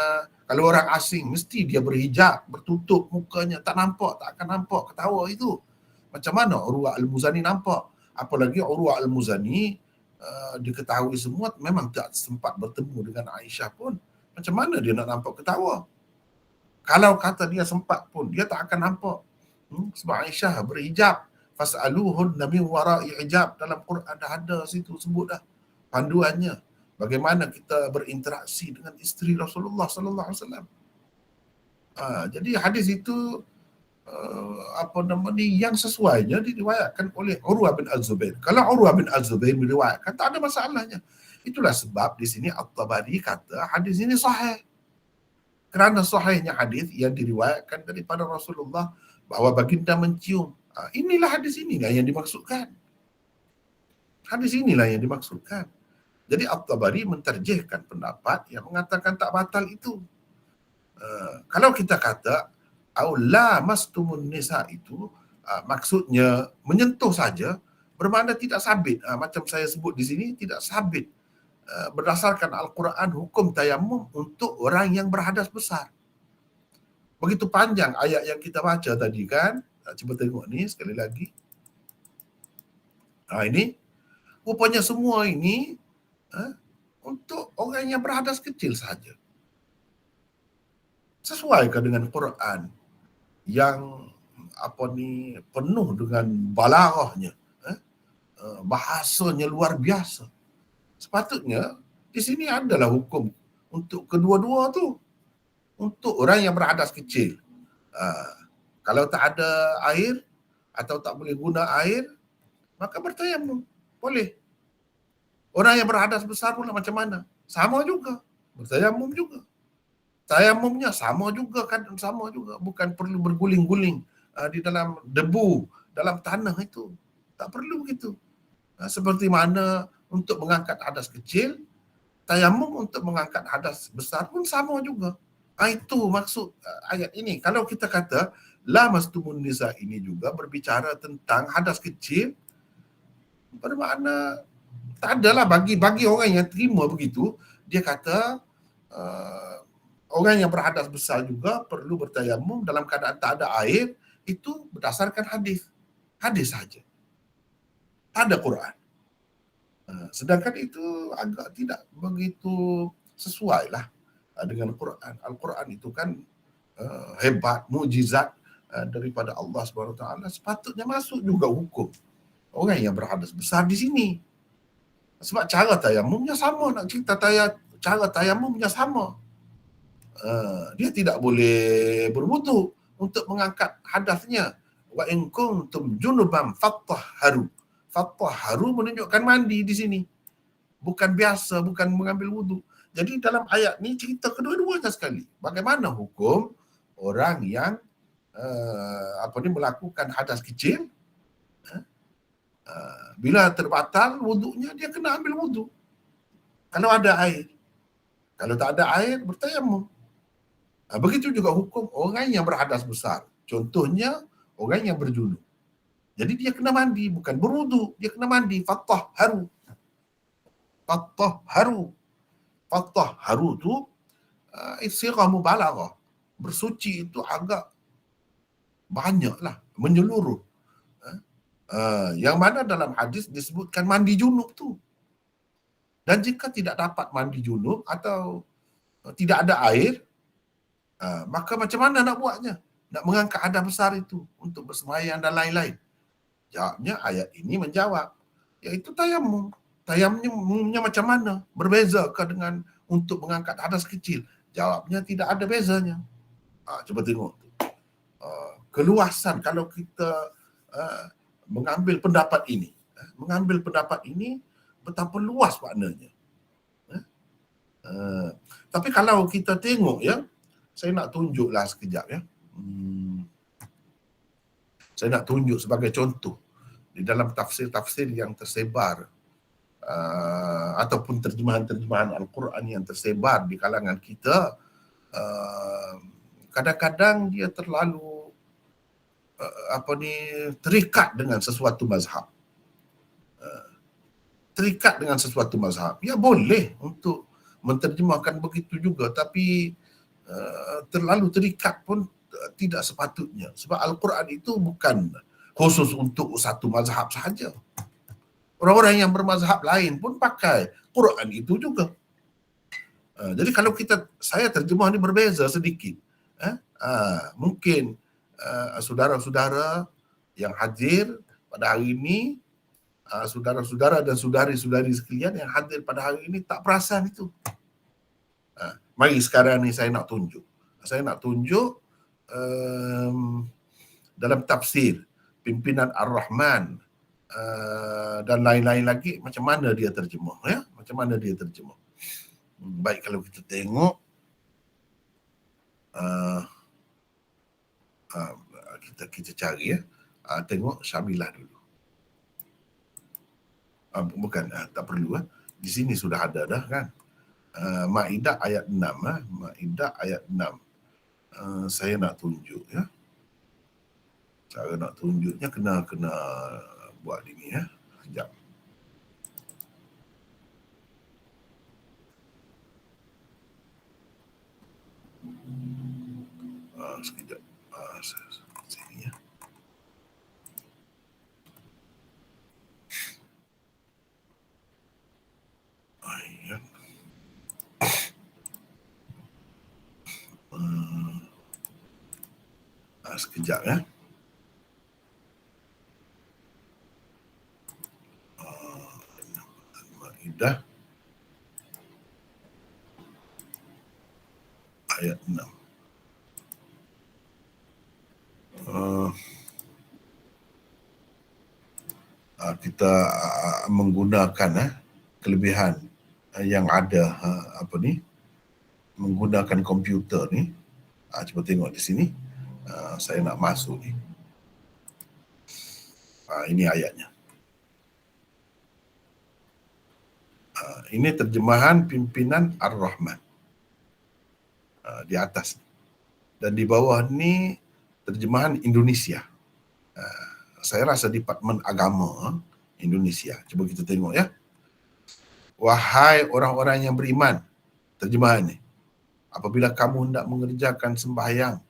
kalau orang asing mesti dia berhijab, bertutup mukanya, tak akan nampak ketawa itu. Macam mana Urwah Al-Muzani nampak? Apalagi Urwah Al-Muzani diketahui semua memang tak sempat bertemu dengan Aisyah pun. Macam mana dia nak nampak ketawa? Kalau kata dia sempat pun, dia tak akan nampak. Sebab Aisyah berhijab. Fas'aluhun min wara'i hijab. Dalam Quran dah ada situ sebut dah panduannya. Bagaimana kita berinteraksi dengan isteri Rasulullah sallallahu alaihi wasallam. Jadi hadis itu yang sesuainya diriwayatkan oleh Urwah bin Az-Zubair. Kalau Urwah bin Az-Zubair meriwayatkan, tak ada masalahnya. Itulah sebab di sini At-Tabari kata hadis ini sahih. Kerana sahihnya hadis yang diriwayatkan daripada Rasulullah bahawa baginda mencium. Inilah hadis inilah yang dimaksudkan. Hadis inilah yang dimaksudkan. Jadi At-Tabari menterjihkan pendapat yang mengatakan tak batal itu. Kalau kita kata la mastumun nisa itu maksudnya menyentuh saja, bermakna tidak sabit. Macam saya sebut di sini, tidak sabit berdasarkan Al-Quran hukum tayamum untuk orang yang berhadas besar. Begitu panjang ayat yang kita baca tadi kan. Cuba tengok ni sekali lagi. Ini rupanya semua ini untuk orang yang berhadas kecil saja. Sesuaikah dengan Quran yang penuh dengan balaghahnya, bahasanya luar biasa. Sepatutnya di sini adalah hukum untuk kedua-dua tu. Untuk orang yang berhadas kecil, kalau tak ada air atau tak boleh guna air, maka bertayamum boleh. Orang yang berhadas besar pula macam mana? Sama juga, bertayamum juga. Tayamumnya sama juga kan, sama juga, bukan perlu berguling-guling di dalam debu, dalam tanah itu. Tak perlu begitu. Seperti mana untuk mengangkat hadas kecil, tayamum untuk mengangkat hadas besar pun sama juga. Itu maksud ayat ini. Kalau kita kata la mastumun nisa ini juga berbicara tentang hadas kecil, bermakna tak adalah bagi orang yang terima begitu, dia kata orang yang berhadas besar juga perlu bertayamum dalam keadaan tak ada air, itu berdasarkan hadis. Hadis saja. Tak ada Quran. Sedangkan itu agak tidak begitu sesuai lah dengan Quran. Al-Quran itu kan hebat, mukjizat daripada Allah SWT. Sepatutnya masuk juga hukum orang yang berhadas besar di sini. Sebab cara tayamumnya sama, nak cerita cara tayamumnya sama. Dia tidak boleh berwudu untuk mengangkat hadasnya. Wa in kuntum junuban fattahharu. Fattahharu menunjukkan mandi di sini. Bukan biasa, bukan mengambil wudu. Jadi dalam ayat ni cerita kedua-duanya sekali. Bagaimana hukum orang yang melakukan hadas kecil, bila terbatal wudunya, dia kena ambil wudu. Kalau ada air. Kalau tak ada air, bertayamum. Begitu juga hukum orang yang berhadas besar. Contohnya orang yang berjunub. Jadi dia kena mandi, bukan berwudu, dia kena mandi. Fattahharu. Fattahharu. Fattahharu tu sighah mubalaghah. Bersuci itu agak banyaklah, menyeluruh. Yang mana dalam hadis disebutkan mandi junub tu. Dan jika tidak dapat mandi junub atau tidak ada air, maka macam mana nak buatnya? Nak mengangkat hadas besar itu untuk bersembahyang dan lain-lain. Jawabnya ayat ini menjawab, iaitu tayamum. Tayamumnya macam mana? Berbezakah dengan untuk mengangkat hadas kecil? Jawabnya tidak ada bezanya. Cuba tengok. Keluasan kalau kita mengambil pendapat ini. Mengambil pendapat ini betapa luas maknanya. Tapi kalau kita tengok ya, saya nak tunjuklah sekejap ya. Saya nak tunjuk sebagai contoh di dalam tafsir-tafsir yang tersebar ataupun terjemahan-terjemahan Al-Quran yang tersebar di kalangan kita, kadang-kadang dia terlalu terikat dengan sesuatu mazhab. Terikat dengan sesuatu mazhab. Ya boleh untuk menterjemahkan begitu juga, tapi terlalu terikat pun tidak sepatutnya. Sebab Al-Quran itu bukan khusus untuk satu mazhab sahaja. Orang-orang yang bermazhab lain pun pakai Quran itu juga. Jadi kalau saya terjemah ni berbeza sedikit. Mungkin saudara-saudara yang hadir pada hari ini, saudara-saudara dan saudari-saudari sekalian yang hadir pada hari ini tak perasan itu. Mari sekarang ni saya nak tunjuk. Saya nak tunjuk dalam tafsir, pimpinan Ar-Rahman dan lain-lain lagi, macam mana dia terjemah, ya? Macam mana dia terjemah. Baik, kalau kita tengok kita cari, ya. Tengok Syamilah dulu. Bukan, tak perlu. Di sini sudah ada dah kan. Maidah ayat 6. Maidah ayat 6. Saya nak tunjuk, ya. Cara nak tunjuknya kena buat ini, ya. Sekejap. Sekejap. Sini, ya. Ayat. Sekejap, ya. Maidah ayat 6. Kita menggunakan kelebihan yang ada menggunakan komputer ni. Cuba tengok di sini. Saya nak masuk ni. Ini ayatnya. Ini terjemahan pimpinan Ar-Rahman. Di atas. Dan di bawah ni terjemahan Indonesia. Saya rasa Departemen Agama Indonesia. Cuba kita tengok, ya. Wahai orang-orang yang beriman. Terjemahan ni. Apabila kamu hendak mengerjakan sembahyang,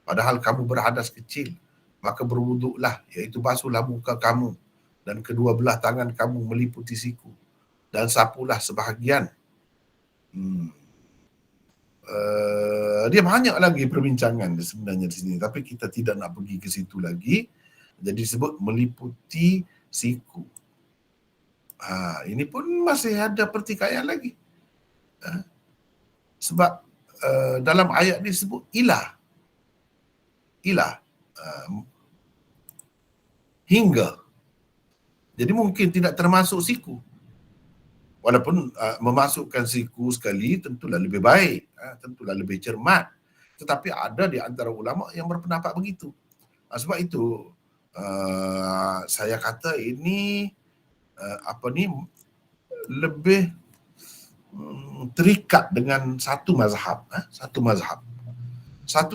padahal kamu berhadas kecil, maka berwuduklah, iaitu basuhlah muka kamu dan kedua belah tangan kamu meliputi siku, dan sapulah sebahagian. Dia banyak lagi perbincangan sebenarnya di sini, tapi kita tidak nak pergi ke situ lagi. Jadi disebut meliputi siku. Ini pun masih ada pertikaian lagi. Sebab dalam ayat ini disebut ilah. Hingga. Jadi mungkin tidak termasuk siku. Walaupun memasukkan siku sekali tentulah lebih baik, tentulah lebih cermat. Tetapi ada di antara ulama yang berpendapat begitu. Sebab itu saya kata ini lebih terikat dengan satu mazhab.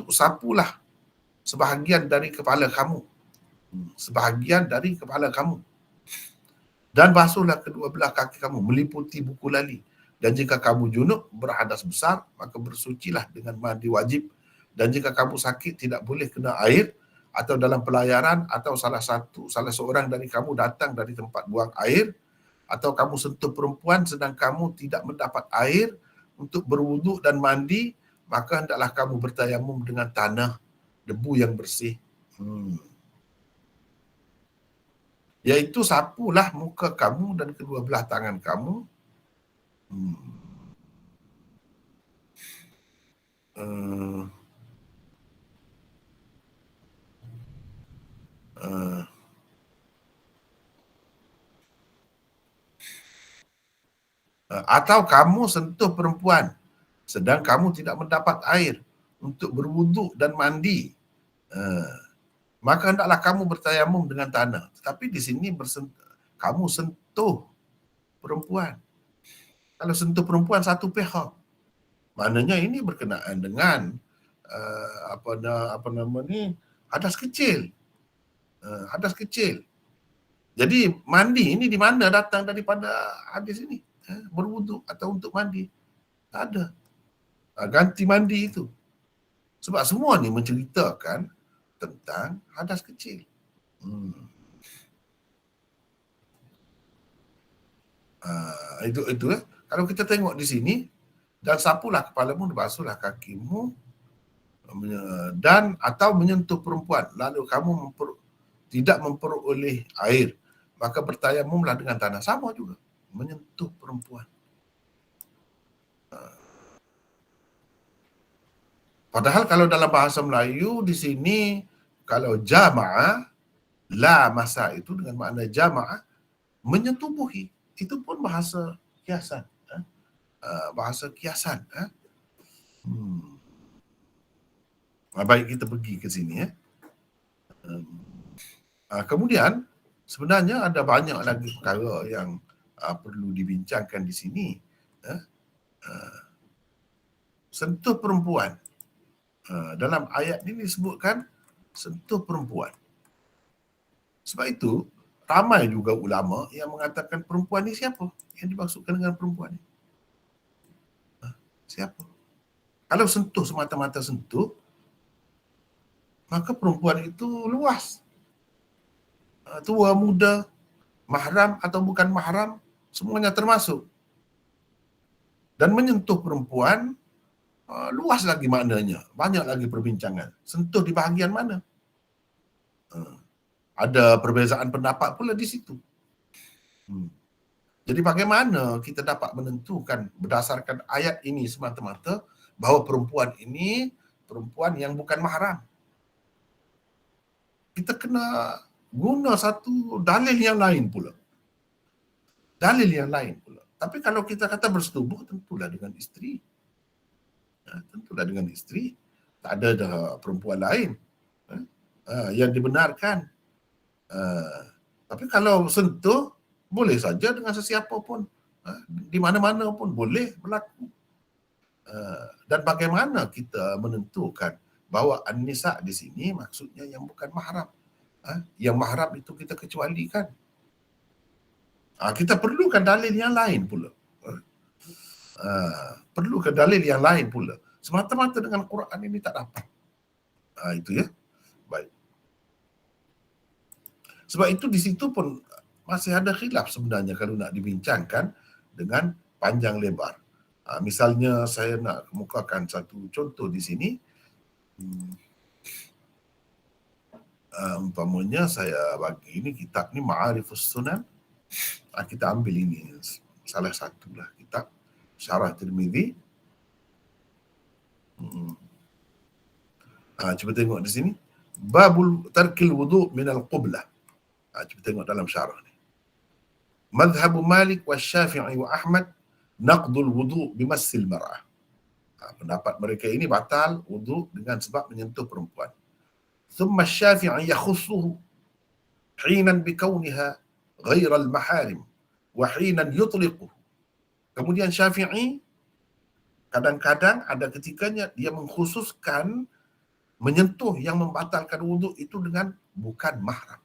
Sapulah sebahagian dari kepala kamu. Sebahagian dari kepala kamu. Dan basuhlah kedua belah kaki kamu meliputi buku lali. Dan jika kamu junub berhadas besar, maka bersucilah dengan mandi wajib. Dan jika kamu sakit tidak boleh kena air, atau dalam pelayaran, atau salah seorang dari kamu datang dari tempat buang air, atau kamu sentuh perempuan sedang kamu tidak mendapat air untuk berwuduk dan mandi, maka hendaklah kamu bertayamum dengan tanah, debu yang bersih. Iaitu sapulah muka kamu dan kedua belah tangan kamu. Atau kamu sentuh perempuan sedang kamu tidak mendapat air untuk berwuduk dan mandi, maka hendaklah kamu bertayamum dengan tanah. Tetapi di sini kamu sentuh perempuan. Kalau sentuh perempuan satu pihak, maknanya ini berkenaan dengan hadas kecil. Hadas kecil. Jadi mandi ini di mana datang daripada hadis ini? Berwuduk atau untuk mandi? Tak ada. Ganti mandi itu. Sebab semua ni menceritakan tentang hadas kecil. Itu. Kalau kita tengok di sini, dan sapulah kepalamu, basuhlah kakimu, dan atau menyentuh perempuan, lalu kamu tidak memperoleh air, maka bertayamumlah dengan tanah. Sama juga, menyentuh perempuan. Padahal kalau dalam bahasa Melayu di sini kalau jamaah, la masa itu dengan makna jamaah, menyetubuhi. Itu pun bahasa kiasan. Bahasa kiasan. Baik, kita pergi ke sini. Kemudian, sebenarnya ada banyak lagi perkara yang perlu dibincangkan di sini. Sentuh perempuan. Dalam ayat ini disebutkan sentuh perempuan. Sebab itu, ramai juga ulama yang mengatakan perempuan ni siapa? Yang dimaksudkan dengan perempuan ni. Siapa? Kalau sentuh semata-mata sentuh, maka perempuan itu luas. Tua, muda, mahram atau bukan mahram, semuanya termasuk. Dan menyentuh perempuan, luas lagi maknanya. Banyak lagi perbincangan. Sentuh di bahagian mana? Ada perbezaan pendapat pula di situ. Jadi bagaimana kita dapat menentukan berdasarkan ayat ini semata-mata bahawa perempuan ini perempuan yang bukan mahram? Kita kena guna satu dalil yang lain pula. Dalil yang lain pula. Tapi kalau kita kata bersetubuh, tentulah dengan isteri. Tentulah dengan isteri. Tak ada dah perempuan lain yang dibenarkan. Tapi kalau sentuh, boleh saja dengan sesiapa pun. Di mana-mana pun boleh berlaku. Dan bagaimana kita menentukan bahawa an-nisa di sini maksudnya yang bukan mahram. Yang mahram itu kita kecualikan. Kita perlukan dalil yang lain pula. Perlukan dalil yang lain pula. Semata-mata dengan Quran ini tak dapat. Itu ya. Baik. Sebab itu di situ pun masih ada khilaf sebenarnya kalau nak dibincangkan dengan panjang lebar. Misalnya saya nak kemukakan satu contoh di sini. Umpamanya saya bagi ini kitab ni Ma'arifus Sunan. Kita ambil ini salah satulah kitab Syarah Tirmizi. Cuba tengok di sini. Babul tarkil wudu' minal qublah. Cuba tengok dalam syarah ni. Madhhabu Malik wa Syafi'i wa Ahmad naqdul wudu' bimassil mar'ah. Pendapat mereka ini batal wudu' dengan sebab menyentuh perempuan. Thumma Syafi'i yakhussuhu hinan bikauniha ghairal maharim wa hinan yutliquhu. Kemudian Syafi'i kadang-kadang ada ketikanya dia mengkhususkan menyentuh yang membatalkan wuduk itu dengan bukan mahram.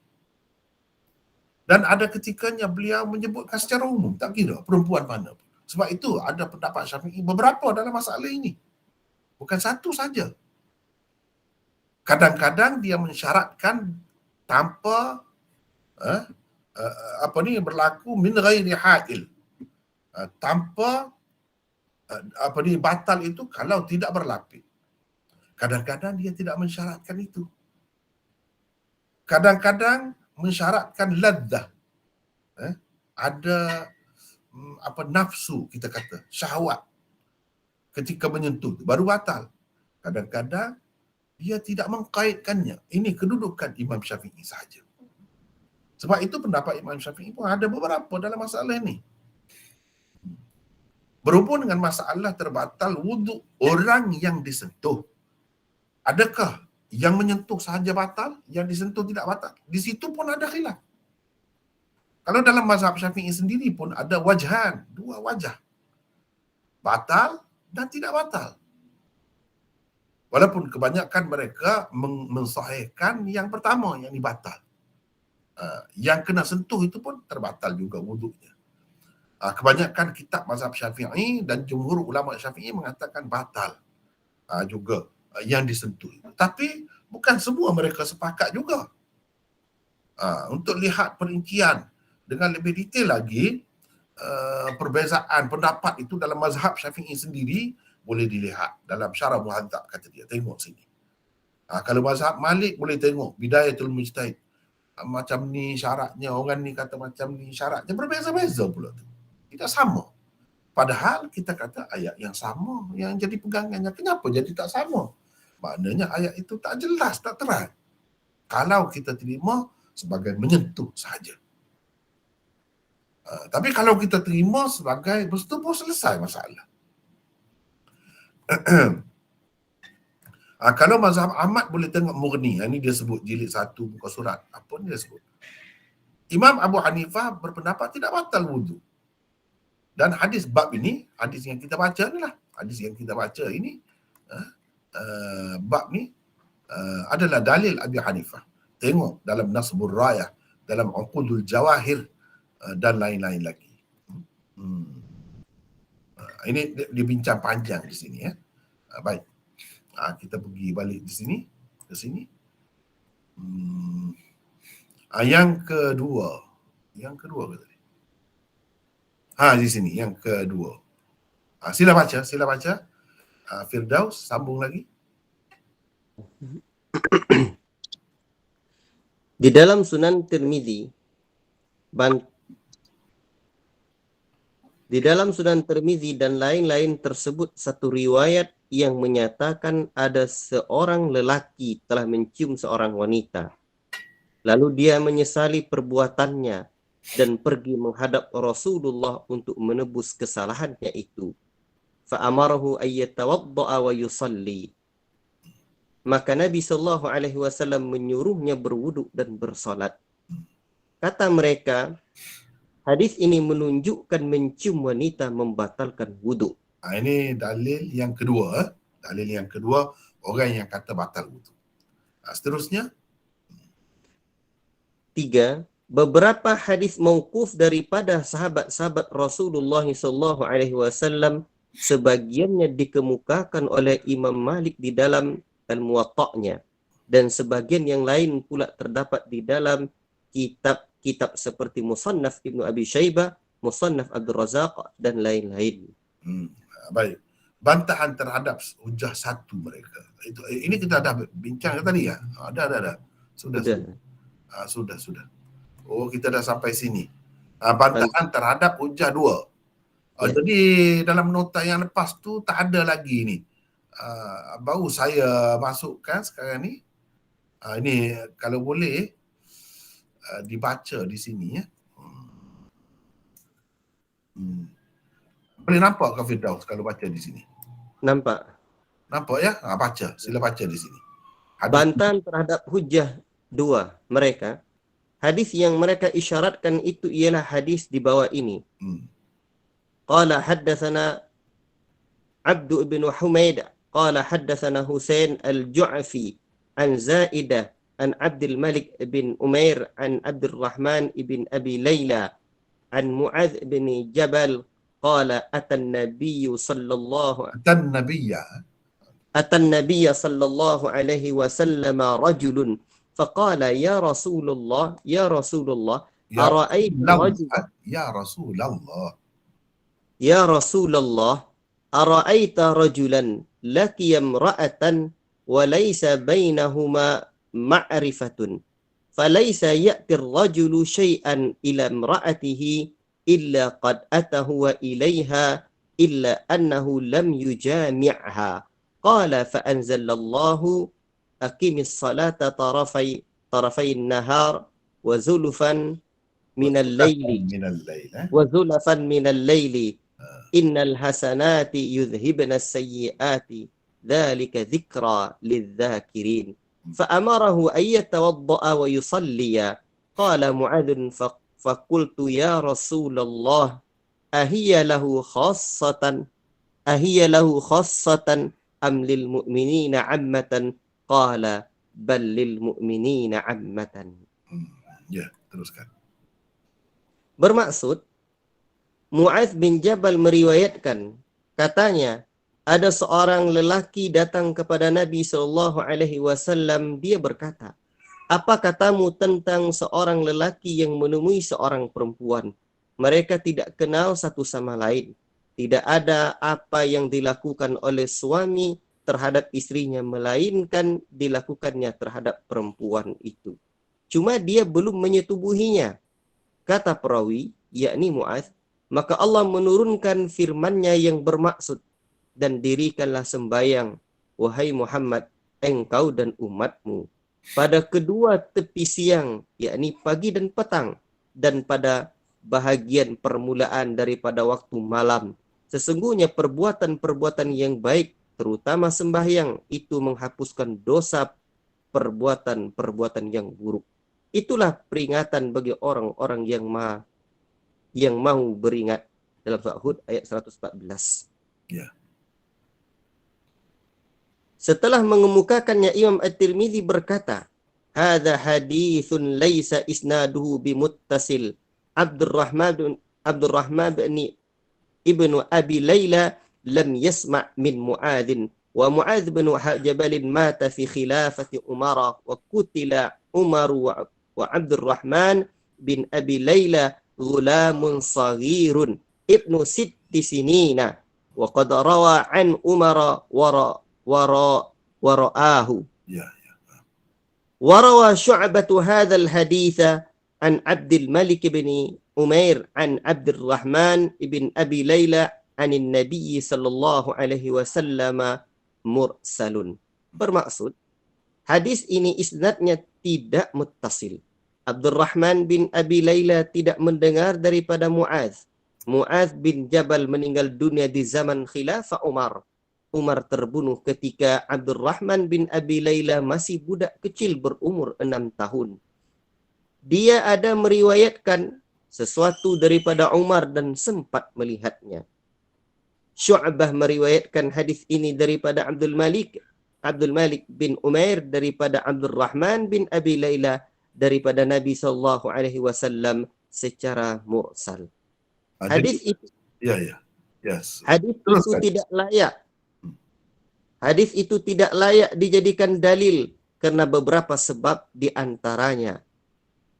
Dan ada ketikanya beliau menyebutkan secara umum, tak kira perempuan mana. Sebab itu ada pendapat Syafi'i beberapa dalam masalah ini. Bukan satu saja. Kadang-kadang dia mensyaratkan tanpa berlaku min ghairi ha'il. Tanpa batal itu kalau tidak berlapis. Kadang-kadang dia tidak mensyaratkan itu. Kadang-kadang mensyaratkan ladzah. Ada nafsu kita kata, syahwat ketika menyentuh baru batal. Kadang-kadang dia tidak mengkaitkannya. Ini kedudukan Imam Syafi'i sahaja. Sebab itu pendapat Imam Syafi'i pun ada beberapa dalam masalah ini. Berhubung dengan masalah terbatal wuduk orang yang disentuh. Adakah yang menyentuh sahaja batal, yang disentuh tidak batal? Di situ pun ada khilaf. Kalau dalam mazhab Syafi'i sendiri pun ada wajhan, dua wajah. Batal dan tidak batal. Walaupun kebanyakan mereka mensahihkan yang pertama, yang batal. Yang kena sentuh itu pun terbatal juga wuduknya. Kebanyakan kitab mazhab Syafi'i dan jumhur ulama Syafi'i mengatakan batal juga yang disentuh itu. Tapi bukan semua mereka sepakat juga. Untuk lihat perincian dengan lebih detail lagi, perbezaan pendapat itu dalam mazhab Syafi'i sendiri boleh dilihat dalam Syarah Muhadzab, kata dia. Tengok sini. Kalau mazhab Malik boleh tengok Bidayatul Mujtahid. Macam ni syaratnya, orang ni kata macam ni syaratnya, berbeza-beza pula tu. Tidak sama. Padahal kita kata ayat yang sama yang jadi pegangannya. Kenapa jadi tak sama? Maknanya ayat itu tak jelas, tak terang. kalau kita terima sebagai menyentuh sahaja. Tapi kalau kita terima sebagai bersetubuh, selesai masalah. Kalau mazhab Ahmad boleh tengok murni, ini dia sebut jilid 1 muka surat, apa ni dia sebut. Imam Abu Hanifah berpendapat tidak batal wudu. Dan hadis bab ini, hadis yang kita baca ni lah, hadis yang kita baca ini, bab ni adalah dalil Abi Hanifah. Tengok dalam Nasbur Rayah, dalam Uqudul Jawahir, dan lain-lain lagi. Ini dia bincang panjang di sini ya. Baik. Kita pergi balik di sini, ke sini. Yang kedua ke tadi? Di sini yang kedua. Sila baca. Firdaus sambung lagi. Di dalam Sunan Tirmizi dan lain-lain tersebut satu riwayat yang menyatakan ada seorang lelaki telah mencium seorang wanita. Lalu dia menyesali perbuatannya dan pergi menghadap Rasulullah untuk menebus kesalahannya itu. Fa'amarahu ayyatawadda'a wa yusalli. Maka Nabi SAW menyuruhnya berwuduk dan bersolat. Kata mereka, hadis ini menunjukkan mencium wanita membatalkan wuduk. Ini dalil yang kedua. Orang yang kata batal wuduk. Seterusnya. 3. Beberapa hadis mauquf daripada sahabat-sahabat Rasulullah SAW sebagiannya dikemukakan oleh Imam Malik di dalam Al-Muwatta'nya, dan sebagian yang lain pula terdapat di dalam kitab-kitab seperti Musannaf Ibnu Abi Syaibah, Musannaf Abdul Razak dan lain-lain. Baik. Bantahan terhadap hujah satu mereka. Ini kita dah bincang tadi ya? Dah. Sudah. Oh, kita dah sampai sini. Bantahan terhadap hujah 2. Jadi dalam nota yang lepas tu tak ada lagi ni. Baru saya masukkan sekarang ni. Ini kalau boleh dibaca di sini ya. Boleh nampak ke Firdaus kalau baca di sini? Nampak ya? Baca. Sila baca di sini. Bantahan terhadap hujah 2 mereka. Hadis yang mereka isyaratkan itu ialah hadis di bawah ini. Qala haddatsana Abdu ibn Humaid qala haddatsana Husain al-Ju'fi an Zaidah an Abdul Malik bin Umair an Abdul Rahman ibn Abi Layla an Mu'adz bin Jabal qala atan nabiyyu sallallahu alaihi wasallam rajulun faqala ya Rasulullah ara'aita rajulan laqiya imra'atan wa laysa bainahuma ma'rifatun falaysa ya'ti ar-rajulu shay'an ila imra'atihi illa qad atahu wa ilayha illa annahu lam yujami'ha qala fa anzalallahu aqimis salata tarafay an-nahar wa zulfan minal layli innal hasanati yudhhibna as-sayyi'ati dhalika dhikra lidh-dhakirin fa amarahu an yatawadda'a wa yusalliya qala Mu'adz faqultu ya Rasulullah ahiya lahu khassatan am lil mu'minina 'ammatan qala bal lil mu'minina 'ammatan. Ya, teruskan. Bermaksud Mu'adz bin Jabal meriwayatkan, katanya ada seorang lelaki datang kepada Nabi SAW. Dia berkata, apa katamu tentang seorang lelaki yang menemui seorang perempuan? Mereka tidak kenal satu sama lain. Tidak ada apa yang dilakukan oleh suami terhadap istrinya, melainkan dilakukannya terhadap perempuan itu. Cuma dia belum menyetubuhinya. Kata perawi, yakni Mu'adz, maka Allah menurunkan firman-Nya yang bermaksud, dan dirikanlah sembayang, wahai Muhammad, engkau dan umatmu. pada kedua tepi siang, yakni pagi dan petang, dan pada bahagian permulaan daripada waktu malam. Sesungguhnya perbuatan-perbuatan yang baik, terutama sembahyang, itu menghapuskan dosa perbuatan-perbuatan yang buruk. Itulah peringatan bagi orang-orang yang mau beringat, dalam surah Hud ayat 114. Ya. Setelah mengemukakannya, Imam At-Tirmidzi berkata, "Hadza haditsun laisa isnaduhu bimuttasil. Abdurrahman bin ibnu Abi Layla lam yasma' min Mu'adzin wa Mu'adz bin Jabal mata fi khilafati Umar wa qutila Umar wa Abdurrahman bin Abi Layla ghulamun saghirun ibnu sitti sinina wa qad rawa an Umar ورآه وروى شعبة هذا الحديث عن عبد الملك بن أمير عن عبد الرحمن بن أبي ليلى عن النبي صلى الله عليه وسلم مرسل. Bermaksud, hadis ini isnadnya tidak muttasil. Abdurrahman bin Abi Layla tidak mendengar daripada Mu'adz. Mu'adz bin Jabal meninggal dunia di zaman khilafah Umar. Umar terbunuh ketika Abdurrahman bin Abi Layla masih budak kecil berumur 6 tahun. Dia ada meriwayatkan sesuatu daripada Umar dan sempat melihatnya. Syu'bah meriwayatkan hadis ini daripada Abdul Malik bin Umair daripada Abdurrahman bin Abi Layla daripada Nabi SAW secara mursal. Hadis itu hadis itu tidak layak. Hadis itu tidak layak dijadikan dalil karena beberapa sebab di antaranya.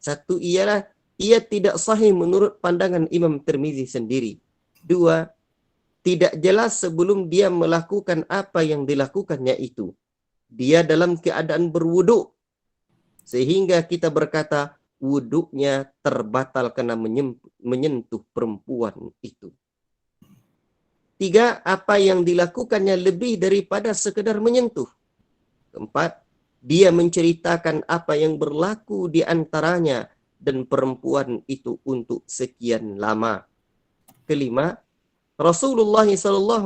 Satu ialah ia tidak sahih menurut pandangan Imam Tirmidzi sendiri. Dua, tidak jelas sebelum dia melakukan apa yang dilakukannya itu. Dia dalam keadaan berwuduk sehingga kita berkata wuduknya terbatal karena menyentuh perempuan itu. Tiga, apa yang dilakukannya lebih daripada sekedar menyentuh. Keempat, dia menceritakan apa yang berlaku di antaranya dan perempuan itu untuk sekian lama. Kelima, Rasulullah SAW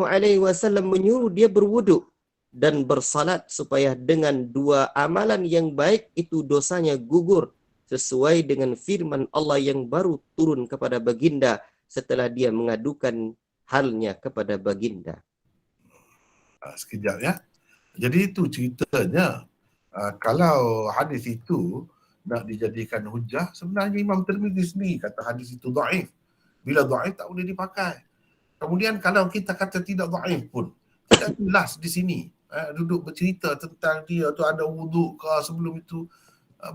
menyuruh dia berwuduk dan bersalat supaya dengan dua amalan yang baik itu dosanya gugur sesuai dengan firman Allah yang baru turun kepada baginda setelah dia mengadukan halnya kepada baginda. Sekejap ya. Jadi itu ceritanya. Kalau hadis itu nak dijadikan hujah, sebenarnya Imam Tirmidzi sendiri kata hadis itu dhaif. Bila dhaif tak boleh dipakai. Kemudian kalau kita kata tidak dhaif pun, tidak jelas di sini. Duduk bercerita tentang dia tu ada wuduk ke sebelum itu.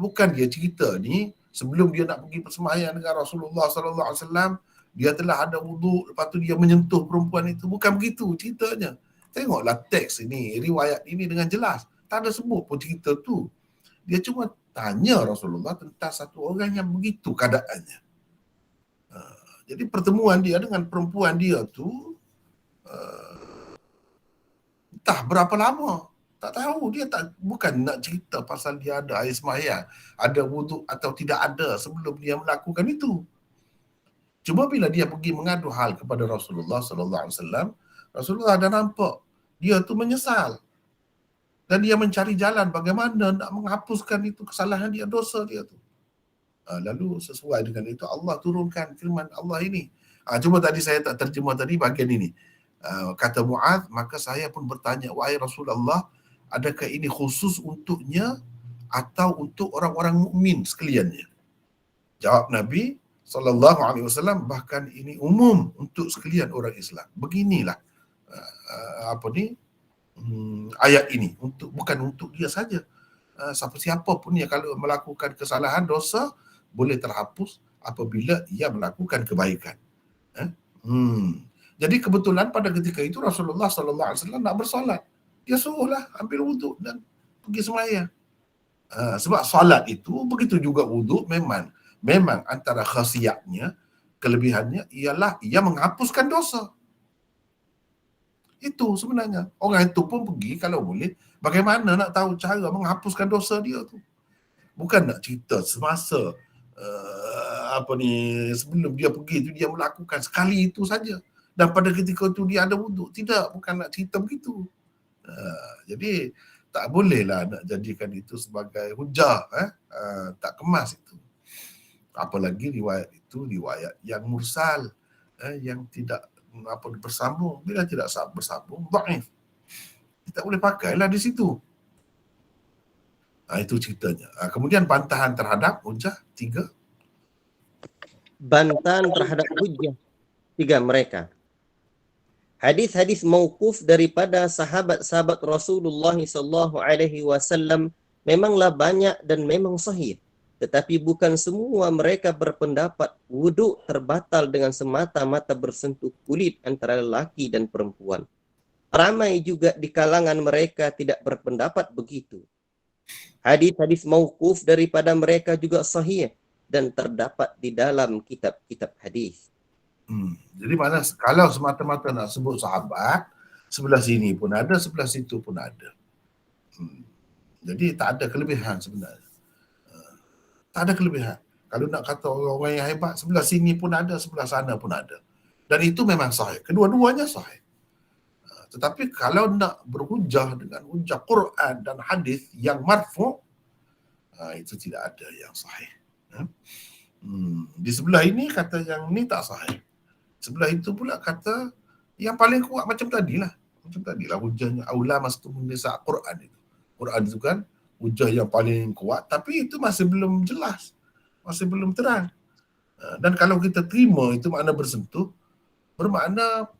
Bukan dia cerita ni sebelum dia nak pergi persembahyang dengan Rasulullah SAW, dia telah ada wuduk, lepas tu dia menyentuh perempuan itu. Bukan begitu ceritanya. Tengoklah teks ini, riwayat ini dengan jelas. Tak ada sebut pun cerita tu. Dia cuma tanya Rasulullah tentang satu orang yang begitu keadaannya. Jadi pertemuan dia dengan perempuan dia tu entah berapa lama. Tak tahu, dia bukan nak cerita pasal dia ada air sembahyang, ada wuduk atau tidak ada sebelum dia melakukan itu. Cuma bila dia pergi mengadu hal kepada Rasulullah SAW, Rasulullah dah nampak dia tu menyesal. Dan dia mencari jalan bagaimana nak menghapuskan itu kesalahan dia, dosa dia tu. Lalu sesuai dengan itu Allah turunkan firman Allah ini. Cuma tadi saya tak terjemah tadi bahagian ini. Kata Mu'adz, maka saya pun bertanya, wahai Rasulullah, adakah ini khusus untuknya atau untuk orang-orang mukmin sekaliannya? Jawab Nabi SAW, bahkan ini umum untuk sekalian orang Islam. Beginilah ayat ini, bukan untuk dia saja. Siapa pun yang kalau melakukan kesalahan, dosa boleh terhapus apabila ia melakukan kebaikan. Jadi kebetulan pada ketika itu Rasulullah SAW nak bersolat. Dia suruhlah ambil wuduk dan pergi sembahyang. Sebab solat itu, begitu juga wuduk, memang antara khasiatnya, kelebihannya ialah ia menghapuskan dosa. Itu sebenarnya. Orang itu pun pergi kalau boleh, bagaimana nak tahu cara menghapuskan dosa dia tu. Bukan nak cerita semasa sebelum dia pergi tu dia melakukan sekali itu saja. Dan pada ketika itu dia ada wuduk. Tidak, bukan nak cerita begitu. Jadi tak bolehlah nak jadikan itu sebagai hujah. Tak kemas itu. Apalagi riwayat itu riwayat yang mursal, yang tidak bersambung. Bila tidak bersambung, dhaif. Kita boleh pakailah di situ. Itu ceritanya. Kemudian bantahan terhadap hujah 3. Bantahan terhadap hujjah 3 mereka. Hadis-hadis mauquf daripada sahabat-sahabat Rasulullah SAW memanglah banyak dan memang sahih. Tetapi bukan semua mereka berpendapat wuduk terbatal dengan semata-mata bersentuh kulit antara lelaki dan perempuan. Ramai juga di kalangan mereka tidak berpendapat begitu. Hadis-hadis mauquf daripada mereka juga sahih dan terdapat di dalam kitab-kitab hadis. Jadi mana kalau semata-mata nak sebut sahabat, sebelah sini pun ada, sebelah situ pun ada. Jadi tak ada kelebihan sebenarnya. Tak ada kelebihan. Kalau nak kata orang-orang yang hebat, sebelah sini pun ada, sebelah sana pun ada. Dan itu memang sahih. Kedua-duanya sahih. Tetapi kalau nak berhujah dengan hujah Quran dan hadis yang marfu', itu tidak ada yang sahih. Di sebelah ini kata yang ni tak sahih. Sebelah itu pula kata yang paling kuat macam tadilah. Macam tadilah hujahnya aula mastumun nisa Quran itu. Quran itu kan hujah yang paling kuat, tapi itu masih belum jelas. Masih belum terang. Dan kalau kita terima itu makna bersentuh, bermakna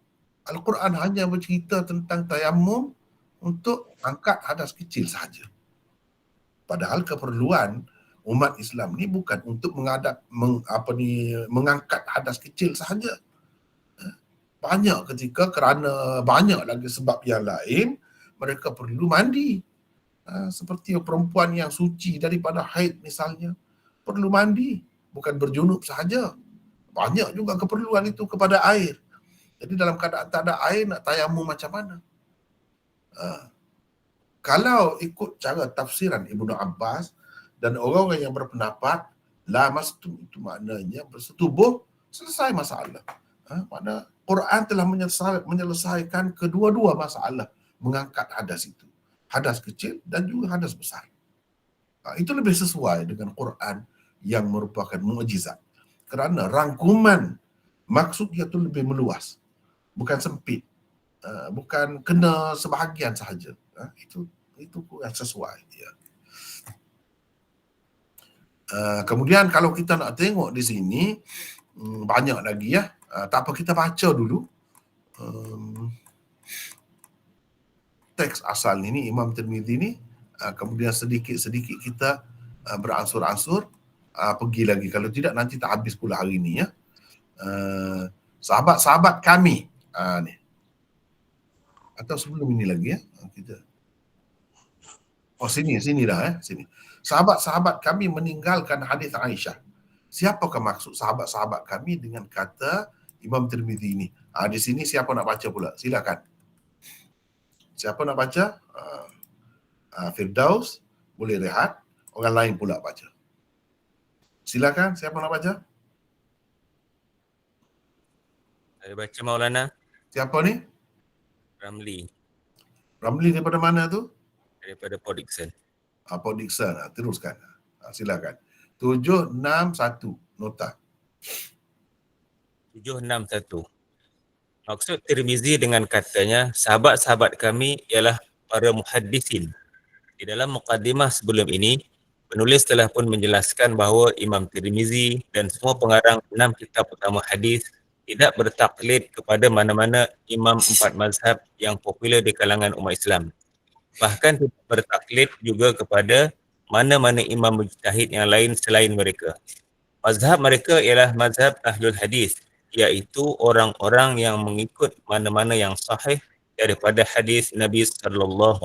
Al-Quran hanya bercerita tentang tayamum untuk angkat hadas kecil sahaja. Padahal keperluan umat Islam ni bukan untuk mengangkat hadas kecil sahaja. Banyak ketika kerana banyak lagi sebab yang lain mereka perlu mandi. Seperti perempuan yang suci daripada haid misalnya perlu mandi, bukan berjunub sahaja. Banyak juga keperluan itu kepada air. Jadi dalam keadaan tak ada air nak tayamum macam mana? Kalau ikut cara tafsiran Ibnu Abbas dan orang-orang yang berpendapat la mastum itu maknanya bersetubuh, selesai masalah. Makna Quran telah menyelesaikan kedua-dua masalah mengangkat hadas itu. Hadas kecil dan juga hadas besar. Itu lebih sesuai dengan Quran yang merupakan mukjizat. Kerana rangkuman maksud dia itu lebih meluas. Bukan sempit. Bukan kena sebahagian sahaja. Itu yang sesuai. Ya. Kemudian kalau kita nak tengok di sini, banyak lagi ya. Tak apa, kita baca dulu. Teks asal ini, Imam Tirmizi ni. Kemudian sedikit-sedikit kita beransur-ansur. Pergi lagi. Kalau tidak, nanti tak habis pula hari ini ya. Sahabat-sahabat kami. Ni. Atau sebelum ini lagi ya. Kita. Sini dah sini. Sahabat-sahabat kami meninggalkan hadis Aisyah. Siapakah maksud sahabat-sahabat kami dengan kata Imam Tirmizi ini? Di sini siapa nak baca pula? Silakan. Siapa nak baca? Firdaus, boleh rehat. Orang lain pula baca. Silakan, siapa nak baca? Saya baca Maulana. Siapa ni? Ramli. Ramli daripada mana tu? Daripada Port Dickson. Port Dickson. Teruskan. Silakan. 761 nota. 761. Maksud Tirmizi dengan katanya, sahabat-sahabat kami ialah para muhaddisin. Di dalam muqaddimah sebelum ini, penulis telah pun menjelaskan bahawa Imam Tirmizi dan semua pengarang 6 kitab utama hadis tidak bertaklid kepada mana-mana imam 4 mazhab yang popular di kalangan umat Islam. Bahkan tidak bertaklid juga kepada mana-mana imam mujtahid yang lain selain mereka. Mazhab mereka ialah mazhab Ahlul Hadis, iaitu orang-orang yang mengikut mana-mana yang sahih daripada hadis Nabi SAW.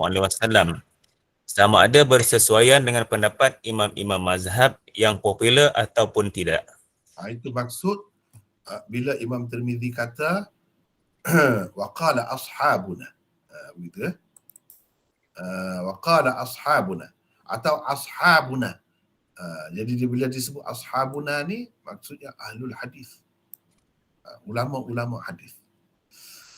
Sama ada bersesuaian dengan pendapat imam-imam mazhab yang popular ataupun tidak. Itu maksud bila Imam Tirmizi kata waqala ashabuna, begitu waqala ashabuna atau ashabuna, Jadi dia bila disebut ashabuna ni maksudnya ahlul hadis, ulama-ulama hadis.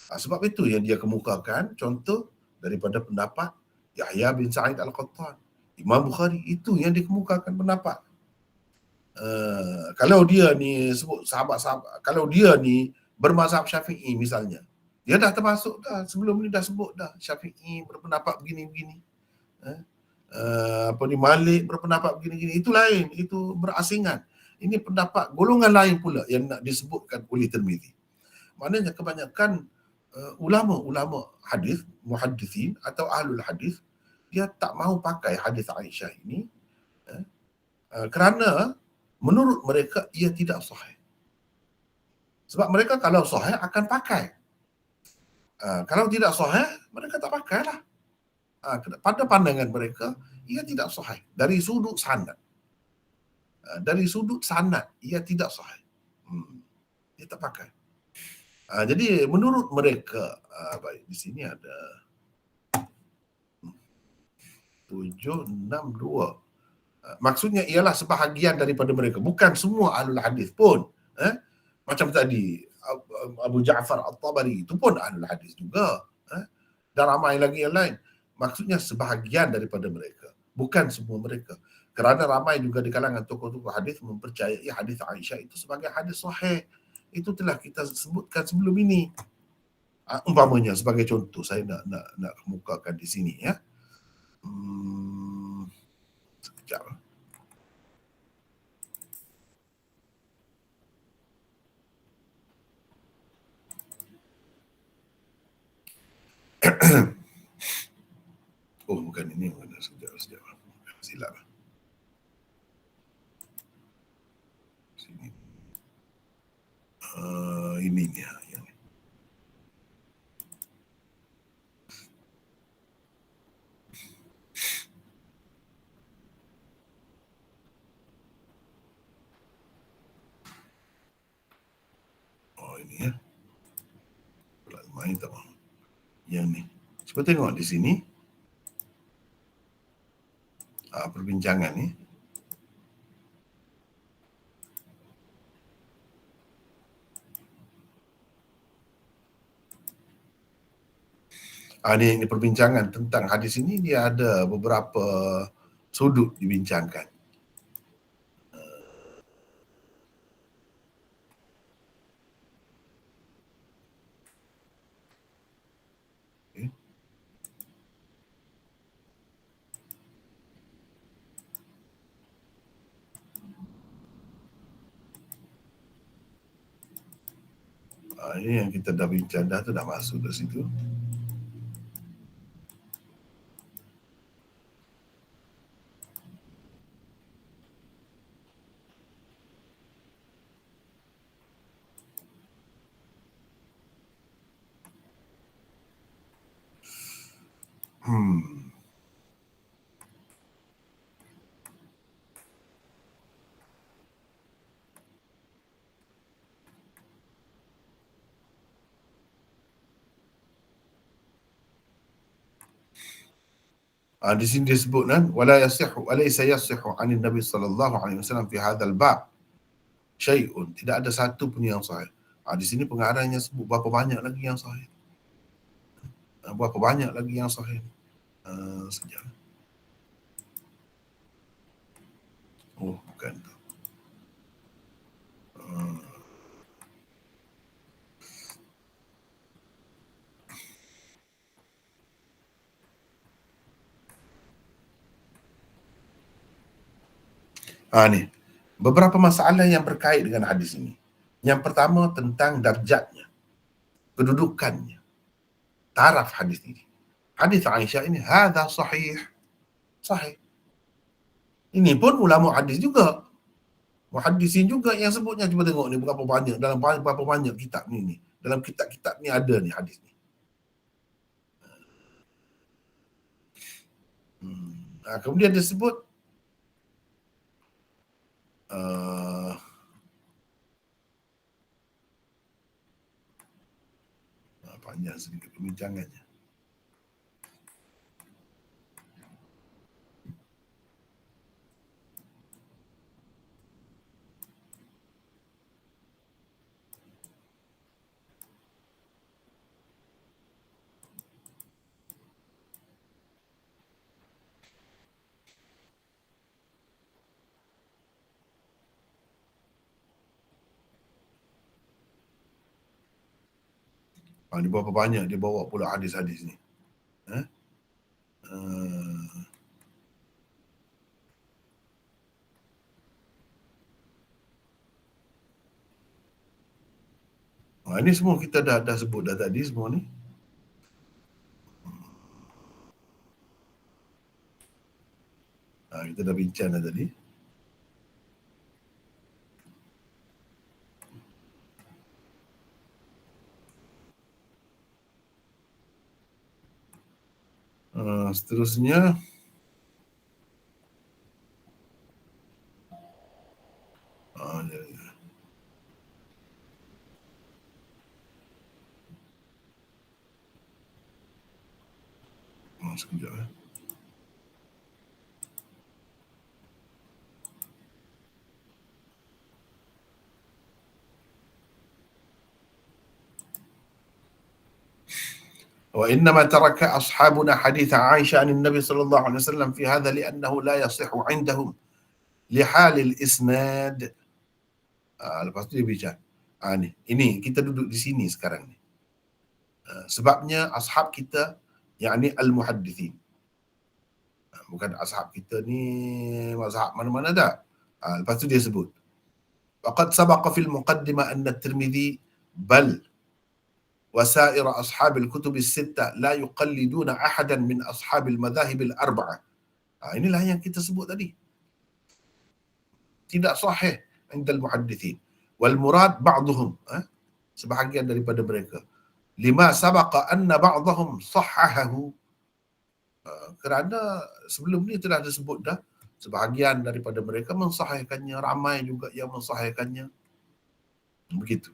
Sebab itu yang dia kemukakan contoh daripada pendapat Yahya bin Sa'id Al-Qattan, Imam Bukhari, itu yang dikemukakan pendapat. Kalau dia ni sebut sahabat-sahabat, kalau dia ni bermazhab Syafi'i misalnya, dia dah termasuk dah, sebelum ni dah sebut dah Syafi'i berpendapat begini-begini. Malik berpendapat begini-begini, itu lain, itu berasingan. Ini pendapat golongan lain pula yang nak disebutkan oleh Tirmizi. Maknanya kebanyakan ulama-ulama hadis, muhaddisin atau ahlul hadis, dia tak mahu pakai hadis Aisyah ini kerana menurut mereka ia tidak sahih. Sebab mereka kalau sahih akan pakai. Kalau tidak sahih, mereka tak pakailah. Pada pandangan mereka, ia tidak sahih. Dari sudut sanad. Dari sudut sanad, ia tidak sahih. Dia tak pakai. Jadi menurut mereka, baik, di sini ada 762. Maksudnya ialah sebahagian daripada mereka, bukan semua ahlul hadis pun. Macam tadi Abu Ja'far At-Tabari itu pun ahlul hadis juga. Dan ramai lagi yang lain. Maksudnya sebahagian daripada mereka, bukan semua mereka. Kerana ramai juga di kalangan tokoh-tokoh hadis mempercayai hadis Aisyah itu sebagai hadis sahih. Itu telah kita sebutkan sebelum ini. Umpamanya sebagai contoh, saya nak kemukakan di sini ya. Sekejap. Oh, bukan ini. Sekejap. Silap. Sini. Ini ni. Yang ni. Oh, ini ya. Main tak mahu. Yang ni. Cuba tengok di sini. Perbincangan ni. Ini perbincangan tentang hadis ini, dia ada beberapa sudut dibincangkan. Ini yang kita dah bincang dah tu, dah masuk ke situ. Di sini disebutkan wala yasihhu alaysa yasihhu 'anil nabi sallallahu alaihi wasallam fi hadzal bab syai'un, tidak ada satu pun yang sahih. Di sini pengarangnya sebut berapa banyak lagi yang sahih. Berapa banyak lagi yang sahih. Sekejap. Oh, bukan tu. Ni. Beberapa masalah yang berkait dengan hadis ini. Yang pertama tentang darjatnya, kedudukannya, taraf hadis ini. Hadis Aisyah ini hadza sahih. Sahih. Ini pun ulama hadis juga. Muhaddisin juga yang sebutnya. Cuba tengok ni berapa banyak, dalam berapa banyak kitab ni. Dalam kitab-kitab ni ada ni hadis ni. Kemudian disebut panjang sedikit perbincangannya. Dia berapa banyak dia bawa pula hadis-hadis ni. Ini semua kita dah sebut dah tadi semua ni. Kita dah bincang dah tadi. Seterusnya sekejap وإنما ترك أصحابنا حديث عائشة عن النبي صلى الله عليه وسلم في هذا لأنه لا يصح عندهم لحال الإسناد. Lepas tu dia bicara. Ini kita duduk di sini sekarang ni. Sebabnya ashab kita, yakni al-muhaddithin. Bukan ashab kita ni mazhab mana-mana dah. Lepas tu dia sebut. Faqad sabaqa fil muqaddimah anna at-Tirmidzi bal وسائر أصحاب الكتب الستة لا يقلدون أحدا من أصحاب المذاهب الأربعة. Inilah yang kita sebut tadi. Tidak sahih عند المحدثين. والمراد بعضهم, sebahagian daripada mereka. لما سبق أن بعضهم صححه. Kerana sebelum ni telah disebut dah, sebahagian daripada mereka mensahihkannya, ramai juga yang mensahihkannya. Begitu.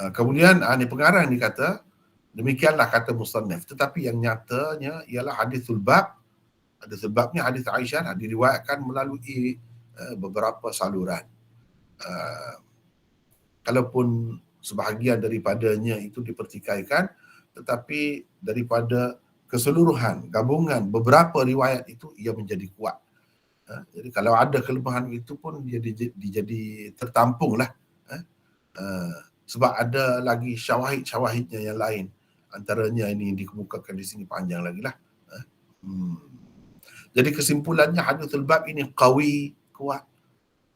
Kemudian ni pengarang ni kata, demikianlah kata musannif, tetapi yang nyatanya ialah hadithul bab. Hadithul babnya hadith Aisyah diriwayatkan melalui beberapa saluran. Kalaupun sebahagian daripadanya itu dipertikaikan, tetapi daripada keseluruhan gabungan beberapa riwayat itu ia menjadi kuat. Jadi kalau ada kelemahan itu pun dia dijadi tertampung lah. Sebab ada lagi syawahid-syawahidnya yang lain. Antaranya ini dikemukakan di sini panjang lagi lah. Jadi kesimpulannya hadithul bab ini qawi, kuat.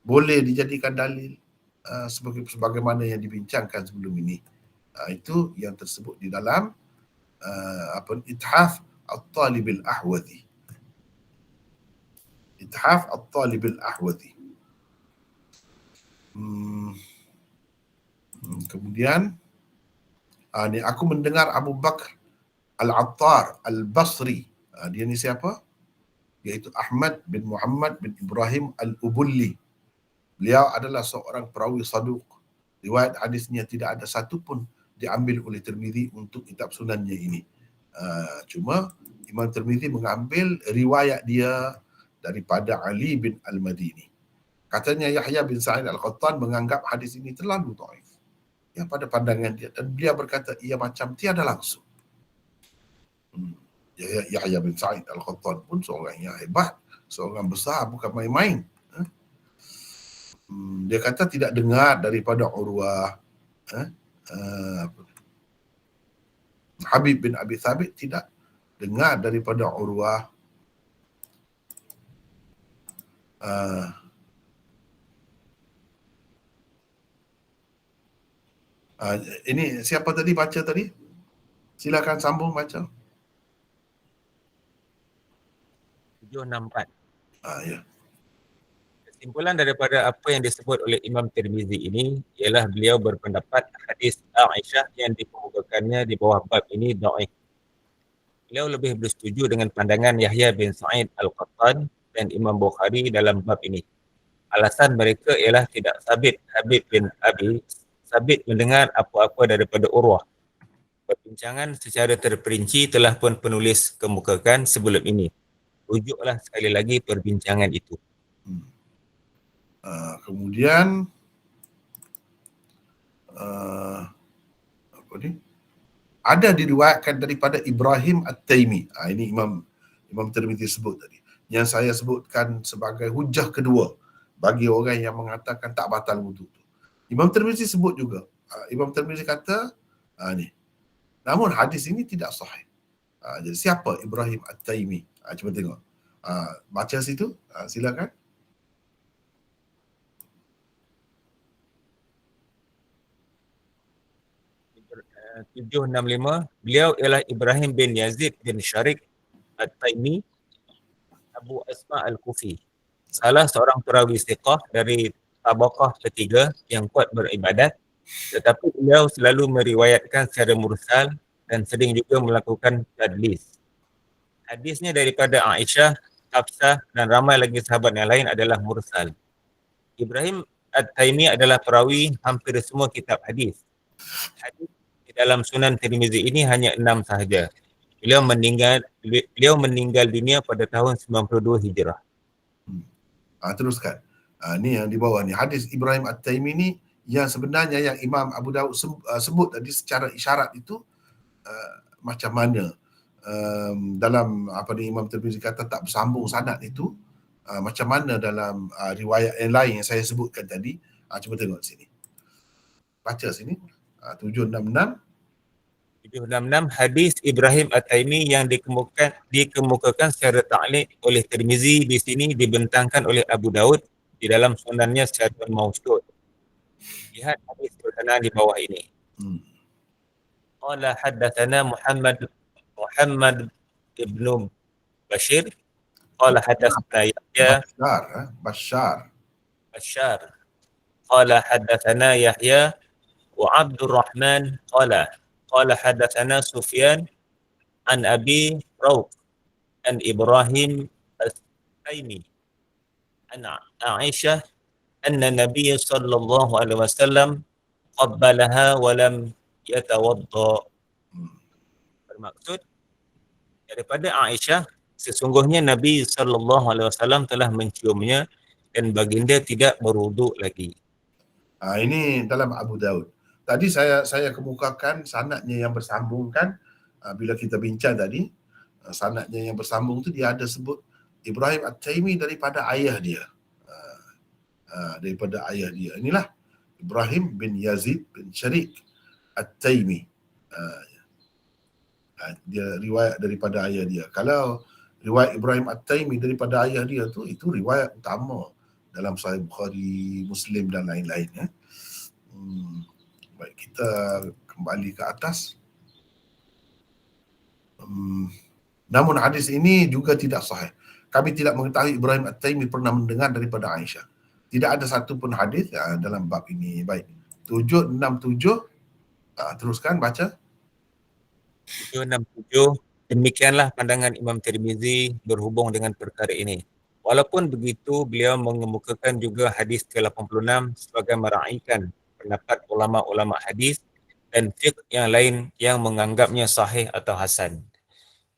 Boleh dijadikan dalil sebagaimana yang dibincangkan sebelum ini. Itu yang tersebut di dalam Ithaf At-Talib Al-Ahwazi. Ithaf At-Talib Al-Ahwazi. Kemudian ni aku mendengar Abu Bakar Al-Attar Al-Basri. Dia ni siapa? Iaitu Ahmad bin Muhammad bin Ibrahim Al-Ubulli. Beliau adalah seorang perawi saduq. Riwayat hadisnya tidak ada satu pun diambil oleh Tirmidzi untuk kitab sunannya ini. Cuma Imam Tirmidzi mengambil riwayat dia daripada Ali bin Al-Madini. Katanya Yahya bin Sa'id Al-Qattan menganggap hadis ini terlalu dhaif. Ya, pada pandangan dia, dan beliau berkata ia macam tiada langsung. Yahya bin Sa'id Al-Qattan pun seorang yang hebat, seorang besar, bukan main-main. Dia kata tidak dengar daripada Urwah. Habib bin Abi Thabit tidak dengar daripada Urwah. Ini siapa tadi baca tadi? Silakan sambung baca. 764. Ya. Kesimpulan daripada apa yang disebut oleh Imam Tirmizi ini ialah beliau berpendapat hadis Aisyah yang dikemukakannya di bawah bab ini dhaif. Beliau lebih bersetuju dengan pandangan Yahya bin Sa'id Al-Qattan dan Imam Bukhari dalam bab ini. Alasan mereka ialah tidak sabit Habib bin Abi Sabit mendengar apa-apa daripada Urwah. Perbincangan secara terperinci telah pun penulis kemukakan sebelum ini. Rujuklah sekali lagi perbincangan itu. Kemudian apa ni? Ada diriwayatkan daripada Ibrahim At-Taimi. Ini Imam Tirmizi sebut tadi. Yang saya sebutkan sebagai hujah kedua bagi orang yang mengatakan tak batal wuduk tu. Imam Tirmizi sebut juga. Imam Tirmizi kata ni. Namun hadis ini tidak sahih. Jadi siapa Ibrahim At-Taimi? Cuba tengok. Baca situ. Silakan. Uh, 765, beliau ialah Ibrahim bin Yazid bin Sharik At-Taimi Abu Asma Al-Kufi, salah seorang perawi thiqah dari tabaqah ketiga yang kuat beribadat, tetapi beliau selalu meriwayatkan secara mursal dan sering juga melakukan tadlis. Hadisnya daripada Aisyah, Hafsah dan ramai lagi sahabat yang lain adalah mursal. Ibrahim At-Taimi adalah perawi hampir semua kitab hadis. Hadis di dalam Sunan Tirmizi ini hanya 6 sahaja. Beliau meninggal dunia pada tahun 92 Hijrah. Teruskan. Ni yang di bawah ni. Hadis Ibrahim At-Taimi ni yang sebenarnya yang Imam Abu Daud sebut tadi secara isyarat itu macam mana dalam apa ni Imam Tirmizi kata tak bersambung sanad itu, macam mana dalam riwayat yang lain yang saya sebutkan tadi. Cuba tengok sini. Baca sini. 766 hadis Ibrahim At-Taimi yang dikemukakan secara ta'liq oleh Tirmizi di sini dibentangkan oleh Abu Daud di dalam sunannya secara mausul. Lihat hadis berkenaan di bawah ini. Qala haddatsana Muhammad ibn Bashir qala haddatsana Yahya Bashar. Qala haddatsana Yahya wa Abdurrahman qala haddatsana Sufyan an Abi Rawq an Ibrahim At-Taimi an Aisyah anna Nabiy sallallahu alaihi wasallam qabbalaha wa lam yatawadda. Bermaksud daripada Aisyah, sesungguhnya Nabi sallallahu alaihi wasallam telah menciumnya dan baginda tidak berwuduk lagi. Ini dalam Abu Daud. Tadi saya kemukakan sanadnya yang bersambung kan, bila kita bincang tadi, sanadnya yang bersambung tu dia ada sebut Ibrahim At-Taimi daripada ayah dia. Daripada ayah dia. Inilah Ibrahim bin Yazid bin Sharik At-Taimi. Dia riwayat daripada ayah dia. Kalau riwayat Ibrahim At-Taimi daripada ayah dia tu, itu riwayat utama dalam Sahih Bukhari, Muslim dan lain-lain. Baik, kita kembali ke atas. Namun hadis ini juga tidak sahih. Kami tidak mengetahui Ibrahim At-Taimi pernah mendengar daripada Aisyah. Tidak ada satu pun hadis dalam bab ini. Baik, 767. Teruskan baca. 767, demikianlah pandangan Imam Tirmizi berhubung dengan perkara ini. Walaupun begitu, beliau mengemukakan juga hadis ke-86 sebagai meraihkan pendapat ulama-ulama hadis dan fiqh yang lain yang menganggapnya sahih atau hasan.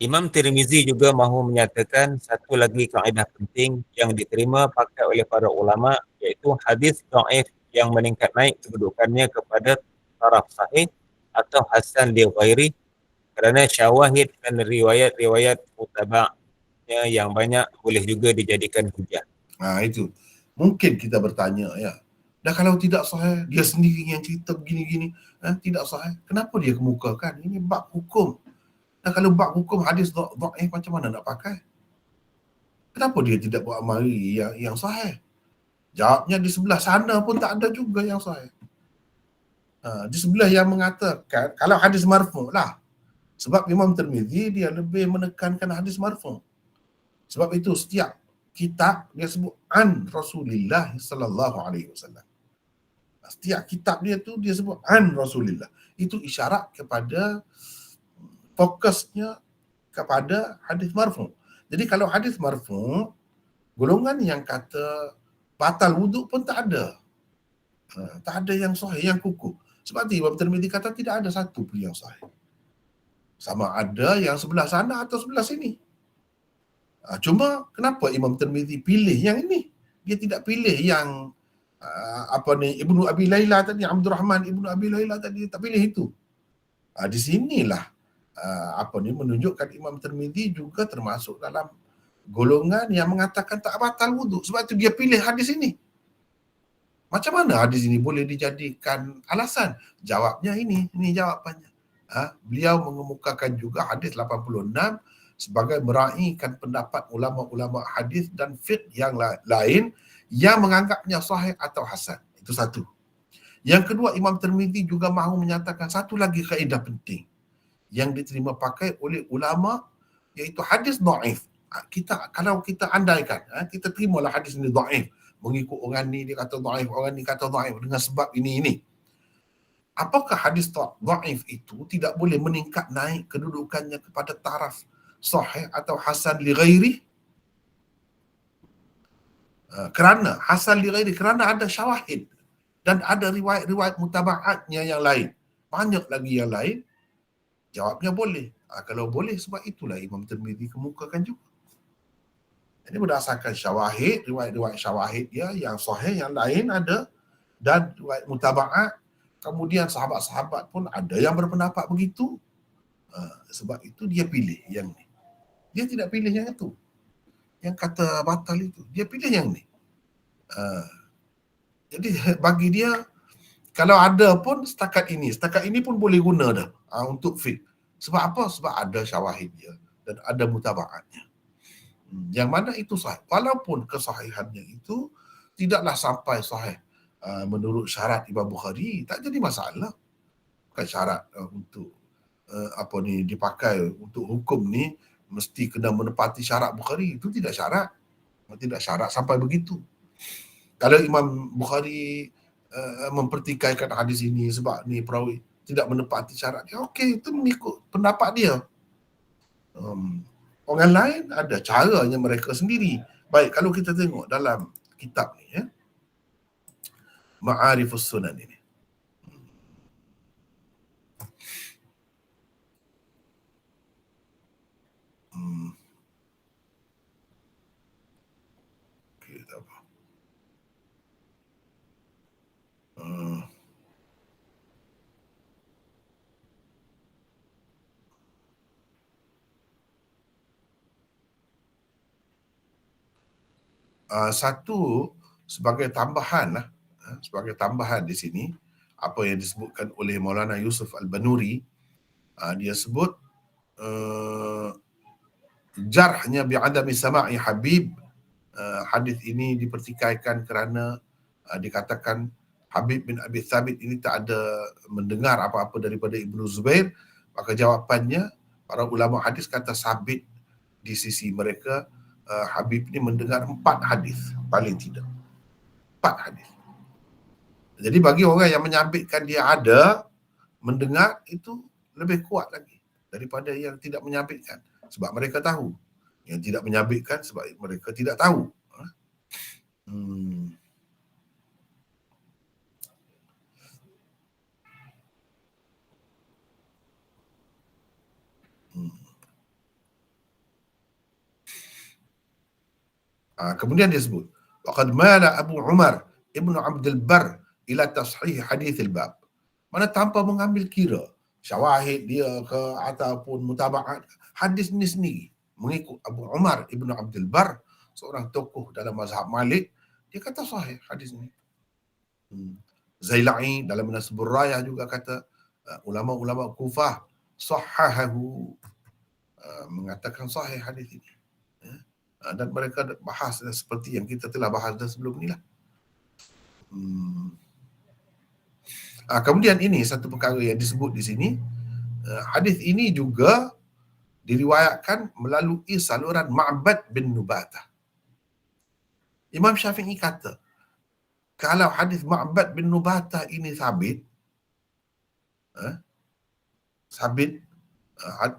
Imam Tirmizi juga mahu menyatakan satu lagi kaedah penting yang diterima pakai oleh para ulama, iaitu hadis dhaif yang meningkat naik kedudukannya kepada taraf sahih atau hasan li ghairi kerana syawahid dan riwayat-riwayat mutaba'nya yang banyak boleh juga dijadikan hujah. Itu. Mungkin kita bertanya ya. Dah kalau tidak sahih, dia sendiri yang cerita begini-gini, tidak sahih. Kenapa dia kemukakan? Ini bab hukum. Dan kalau bab hukum hadis dhaif macam mana nak pakai? Kenapa dia tidak buat amali yang sahih? Jawabnya di sebelah sana pun tak ada juga yang sahih. Di sebelah yang mengatakan, kalau hadis marfu' lah. Sebab Imam Tirmizi dia lebih menekankan hadis marfu'. Sebab itu setiap kitab dia sebut an Rasulillah sallallahu alaihi wasallam. Setiap kitab dia tu dia sebut an Rasulillah. Itu isyarat kepada fokusnya kepada hadis marfu'. Jadi kalau hadis marfu', golongan yang kata batal wuduk pun tak ada. Tak ada yang sahih, yang kukuh. Sebab tu Imam Tirmizi kata tidak ada satu pun yang sahih. Sama ada yang sebelah sana atau sebelah sini. Cuma kenapa Imam Tirmizi pilih yang ini? Dia tidak pilih yang Ibnu Abi Layla tadi, Abdul Rahman Ibnu Abi Layla tadi, tak pilih itu. Di sinilah menunjukkan Imam Tirmizi juga termasuk dalam golongan yang mengatakan tak batal wuduk. Sebab itu dia pilih hadis ini. Macam mana hadis ini boleh dijadikan alasan? Jawabnya ini jawapannya. Beliau mengemukakan juga hadis 86 sebagai meraihkan pendapat ulama-ulama hadis dan fiqh yang lain yang menganggapnya sahih atau hasan. Itu satu. Yang kedua, Imam Tirmizi juga mahu menyatakan satu lagi kaedah penting yang diterima pakai oleh ulama, iaitu hadis dhaif. Kalau kita andaikan, kita terimalah hadis ini dhaif, mengikut orang ni dia kata dhaif, orang ni kata dhaif dengan sebab ini. Apakah hadis dhaif itu tidak boleh meningkat naik kedudukannya kepada taraf sahih atau hasan li ghairi? Kerana hasan li ghairi, kerana ada syawahid dan ada riwayat-riwayat mutaba'atnya yang lain. Banyak lagi yang lain. Jawabnya boleh. Kalau boleh, sebab itulah Imam Tirmizi kemukakan juga. Ini berdasarkan syawahid, riwayat-riwayat syawahid dia yang sahih, yang lain ada, dan riwayat mutaba'at. Kemudian sahabat-sahabat pun ada yang berpendapat begitu. Sebab itu dia pilih yang ni. Dia tidak pilih yang itu. Yang kata batal itu. Dia pilih yang ni. Jadi bagi dia, kalau ada pun setakat ini pun boleh guna dah untuk fiqh. Sebab apa? Sebab ada syawahid dia dan ada mutaba'atnya. Yang mana itu sahih. Walaupun kesahihannya itu tidaklah sampai sahih menurut syarat Imam Bukhari, tak jadi masalah. Bukan syarat untuk dipakai untuk hukum ni mesti kena menepati syarat Bukhari. Itu tidak syarat. Tidak syarat sampai begitu. Kalau Imam Bukhari mempertikaikan hadis ini sebab ni perawi tidak menepati syarat dia, okey, itu mengikut pendapat dia. Orang lain ada caranya mereka sendiri. Baik, kalau kita tengok dalam kitab ni, Ma'arifus Sunan ini. Okey, tak apa. Satu sebagai tambahan di sini, apa yang disebutkan oleh Maulana Yusuf Al-Banuri, dia sebut jarhnya bi'adami sama'i Habib. Hadis ini dipertikaikan kerana dikatakan Habib bin Abi Thabit ini tak ada mendengar apa-apa daripada Ibnu Zubair. Maka jawapannya, para ulama hadis kata sabit di sisi mereka, Habib ni mendengar 4 hadis paling tidak. 4 hadis. Jadi bagi orang yang menyabitkan dia ada mendengar, itu lebih kuat lagi daripada yang tidak menyabitkan, sebab mereka tahu. Yang tidak menyabitkan sebab mereka tidak tahu. Kemudian dia sebut, waqad mala Abu Umar Ibnu Abdul Bar ila tashih hadis al-bab. Mana tanpa mengambil kira syawahid dia ke ataupun mutaba'at, hadis ni sendiri mengikut Abu Umar Ibnu Abdul Bar, seorang tokoh dalam mazhab Malik, dia kata sahih hadis ni. Zaila'i dalam Nasbur Rayah juga kata, ulama-ulama Kufah sahahahu, mengatakan sahih hadis ini. Dan mereka bahas seperti yang kita telah bahas dah sebelum ni lah. Kemudian ini satu perkara yang disebut di sini, hadis ini juga diriwayatkan melalui saluran Ma'bad bin Nubatah. Imam Syafi'i kata, kalau hadis Ma'bad bin Nubatah ini sabit,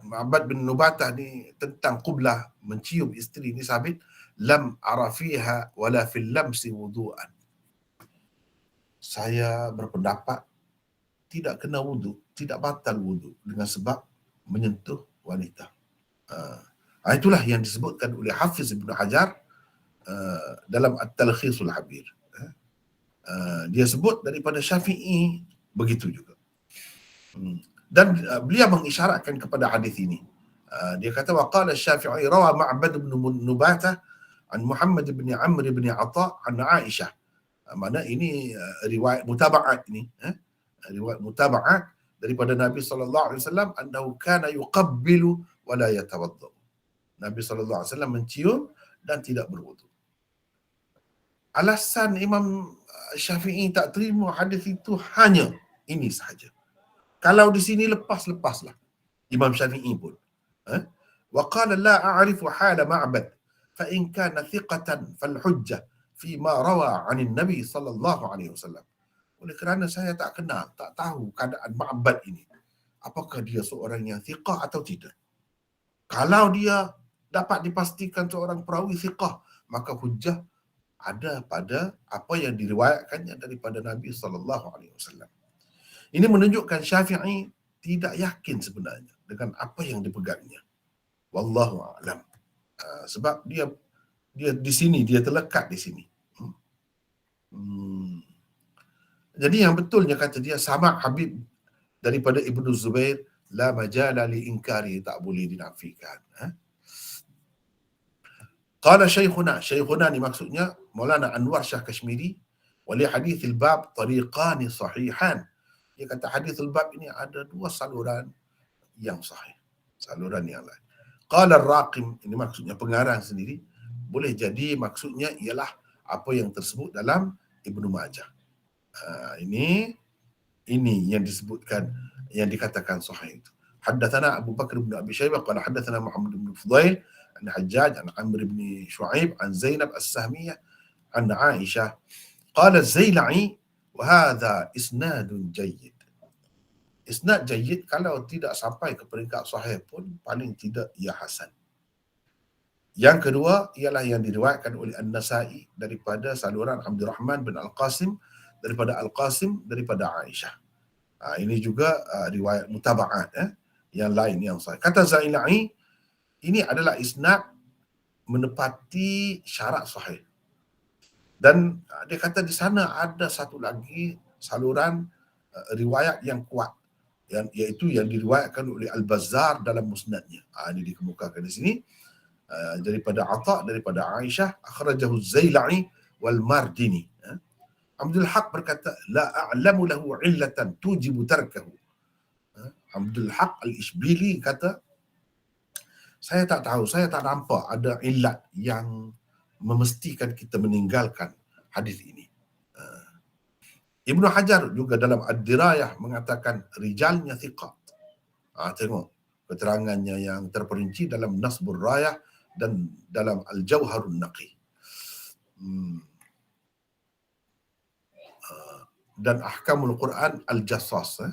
Ma'bad bin Nubatah ni tentang qublah, mencium isteri ni sabit, lam arafiha wala fil lamsi wudu'an. Saya berpendapat tidak kena wuduk, tidak batal wuduk dengan sebab menyentuh wanita. Itulah yang disebutkan oleh Hafiz Ibn Hajar dalam At-Talkhisul Habir. Dia sebut daripada Syafi'i begitu juga. Dan beliau mengisyaratkan kepada hadis ini. Dia kata waqala Syafi'i rawa Ma'bad bin Nubatah an Muhammad bin Amr bin Atha an Aisyah. Mana ini riwayat mutaba'at ini, riwayat mutaba'at daripada Nabi sallallahu alaihi wasallam annahu kana yuqabbilu wa la yatawadda. Nabi sallallahu alaihi wasallam mencium dan tidak berwudu. Alasan Imam Syafi'i tak terima hadis itu hanya ini sahaja. Kalau di sini lepaslah Imam Syafi'i pun. Wa qala la a'rifu hala Ma'bad fa in kana thiqatan fal hujjah fi ma rawa 'an Nabi sallallahu alaihi wasallam. Oleh kerana saya tak kenal, tak tahu keadaan Ma'bad ini. Apakah dia seorang yang thiqah atau tidak? Kalau dia dapat dipastikan seorang perawi thiqah, maka hujjah ada pada apa yang diriwayatkannya daripada Nabi sallallahu alaihi wasallam. Ini menunjukkan Syafi'i tidak yakin sebenarnya dengan apa yang dipegangnya. Wallahu a'lam. Sebab dia di sini, dia terlekat di sini. Jadi yang betulnya kata dia sama Habib daripada Ibnu Zubair, la majala li inkari, tak boleh dinafikan. Qala Syekhuna ni maksudnya Maulana Anwar Shah Kashmiri, wali hadithil bab tariqani sahihan. Dia kata hadithul bab ini ada dua saluran yang sahih, saluran yang lain. Qala Ar-Raqim, ini maksudnya pengarang sendiri, boleh jadi maksudnya ialah apa yang tersebut dalam Ibnu Majah. Ini yang disebutkan, yang dikatakan sahih itu. Haddatsana Abu Bakar bin Abi Syaibah qala haddatsana Muhammad bin Fudail an Hajjaj an Amr bin Shu'aib an Zainab As-Sahmiyah an Aisyah qala Az-Zailai wa hadha isnadun jayyid. Isnad jayyid kalau tidak sampai ke peringkat sahih pun paling tidak ia hasan. Yang kedua ialah yang diriwayatkan oleh An-Nasa'i daripada saluran Abdurrahman bin Al-Qasim daripada Al-Qasim daripada Aisyah. Ini juga riwayat mutaba'at yang lain yang sahih. Kata Zailai, ini adalah isnad menepati syarat sahih. Dan dia kata di sana ada satu lagi saluran riwayat yang kuat, iaitu yang diriwayatkan oleh Al-Bazzar dalam musnadnya. Ini dikemukakan di sini daripada Atha daripada Aisyah, akhrajahu Zailai wal Mardini. Abdul Haq berkata la a'lamu lahu illatan tujibu tarkahu. Abdul Haq Al-Ishbili kata saya tak tahu, saya tak nampak ada illat yang memestikan kita meninggalkan hadis ini. Ibnu Hajar juga dalam Ad-Dirayah mengatakan rijalnya thiqat. Tengok keterangannya yang terperinci dalam Nasbur Rayah dan dalam Al-Jawharun Naqi. Dan Ahkamul Quran Al-Jassas.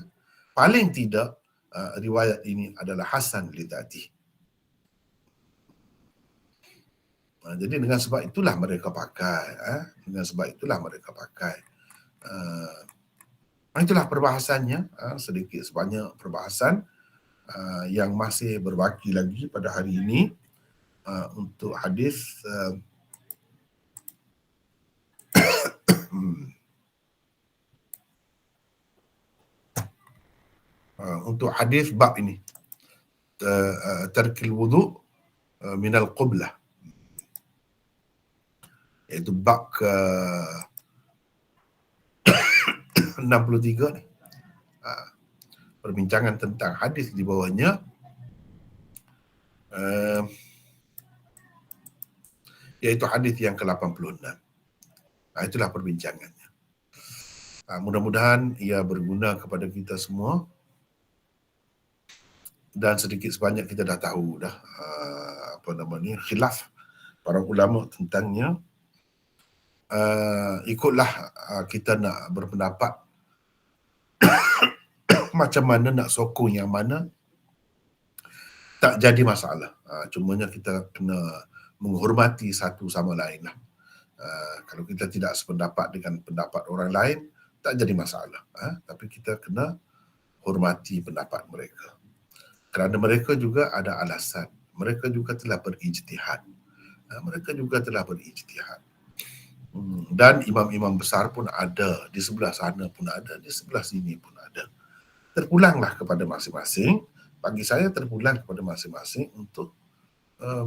Paling tidak riwayat ini adalah hasan li dzatihi. Jadi dengan sebab itulah mereka pakai. Itulah perbahasannya, sedikit sebanyak perbahasan yang masih berbaki lagi pada hari ini untuk hadis untuk hadis bab ini, tarkil wudu minal qiblah, iaitu bab ke 63 ni. Perbincangan tentang hadis di bawahnya, iaitu hadis yang ke-86. Itulah perbincangannya. Mudah-mudahan ia berguna kepada kita semua. Dan sedikit sebanyak kita dah tahu dah khilaf para ulama tentangnya. Ikutlah kita nak berpendapat macam mana nak sokong yang mana, tak jadi masalah. Cumanya kita kena menghormati satu sama lain lah. Kalau kita tidak sependapat dengan pendapat orang lain, tak jadi masalah. Tapi kita kena hormati pendapat mereka. Kerana mereka juga ada alasan. Mereka juga telah berijtihad. mereka juga telah berijtihad. Dan imam-imam besar pun ada, di sebelah sana pun ada, di sebelah sini pun ada. Terpulanglah kepada masing-masing, bagi saya terpulang kepada masing-masing untuk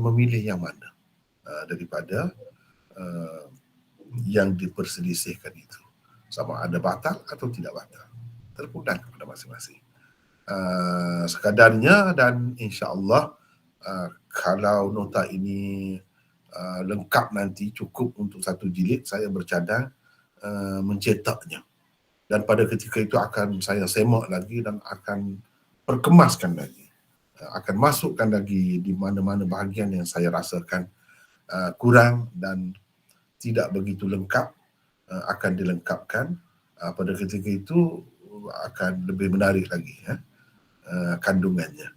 memilih yang mana daripada yang diperselisihkan itu. Sama ada batal atau tidak batal. Terpulang kepada masing-masing. Sekadarnya dan insya-Allah kalau nota ini lengkap nanti cukup untuk 1 jilid, saya bercadang mencetaknya. Dan pada ketika itu akan saya semak lagi dan akan perkemaskan lagi. Akan masukkan lagi di mana-mana bahagian yang saya rasakan kurang dan tidak begitu lengkap, akan dilengkapkan. Pada ketika itu akan lebih menarik lagi kandungannya.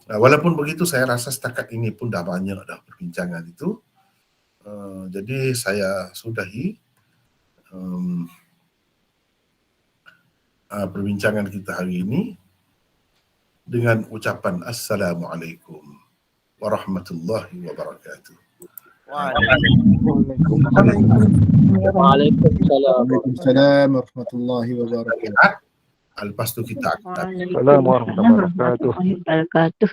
Walaupun begitu, saya rasa setakat ini pun dah banyak dah perbincangan itu. Jadi saya sudahi perbincangan kita hari ini dengan ucapan Assalamualaikum warahmatullahi wabarakatuh. Waalaikumsalam warahmatullahi wabarakatuh. Lepas tu kita akan Assalamualaikum warahmatullahi wabarakatuh.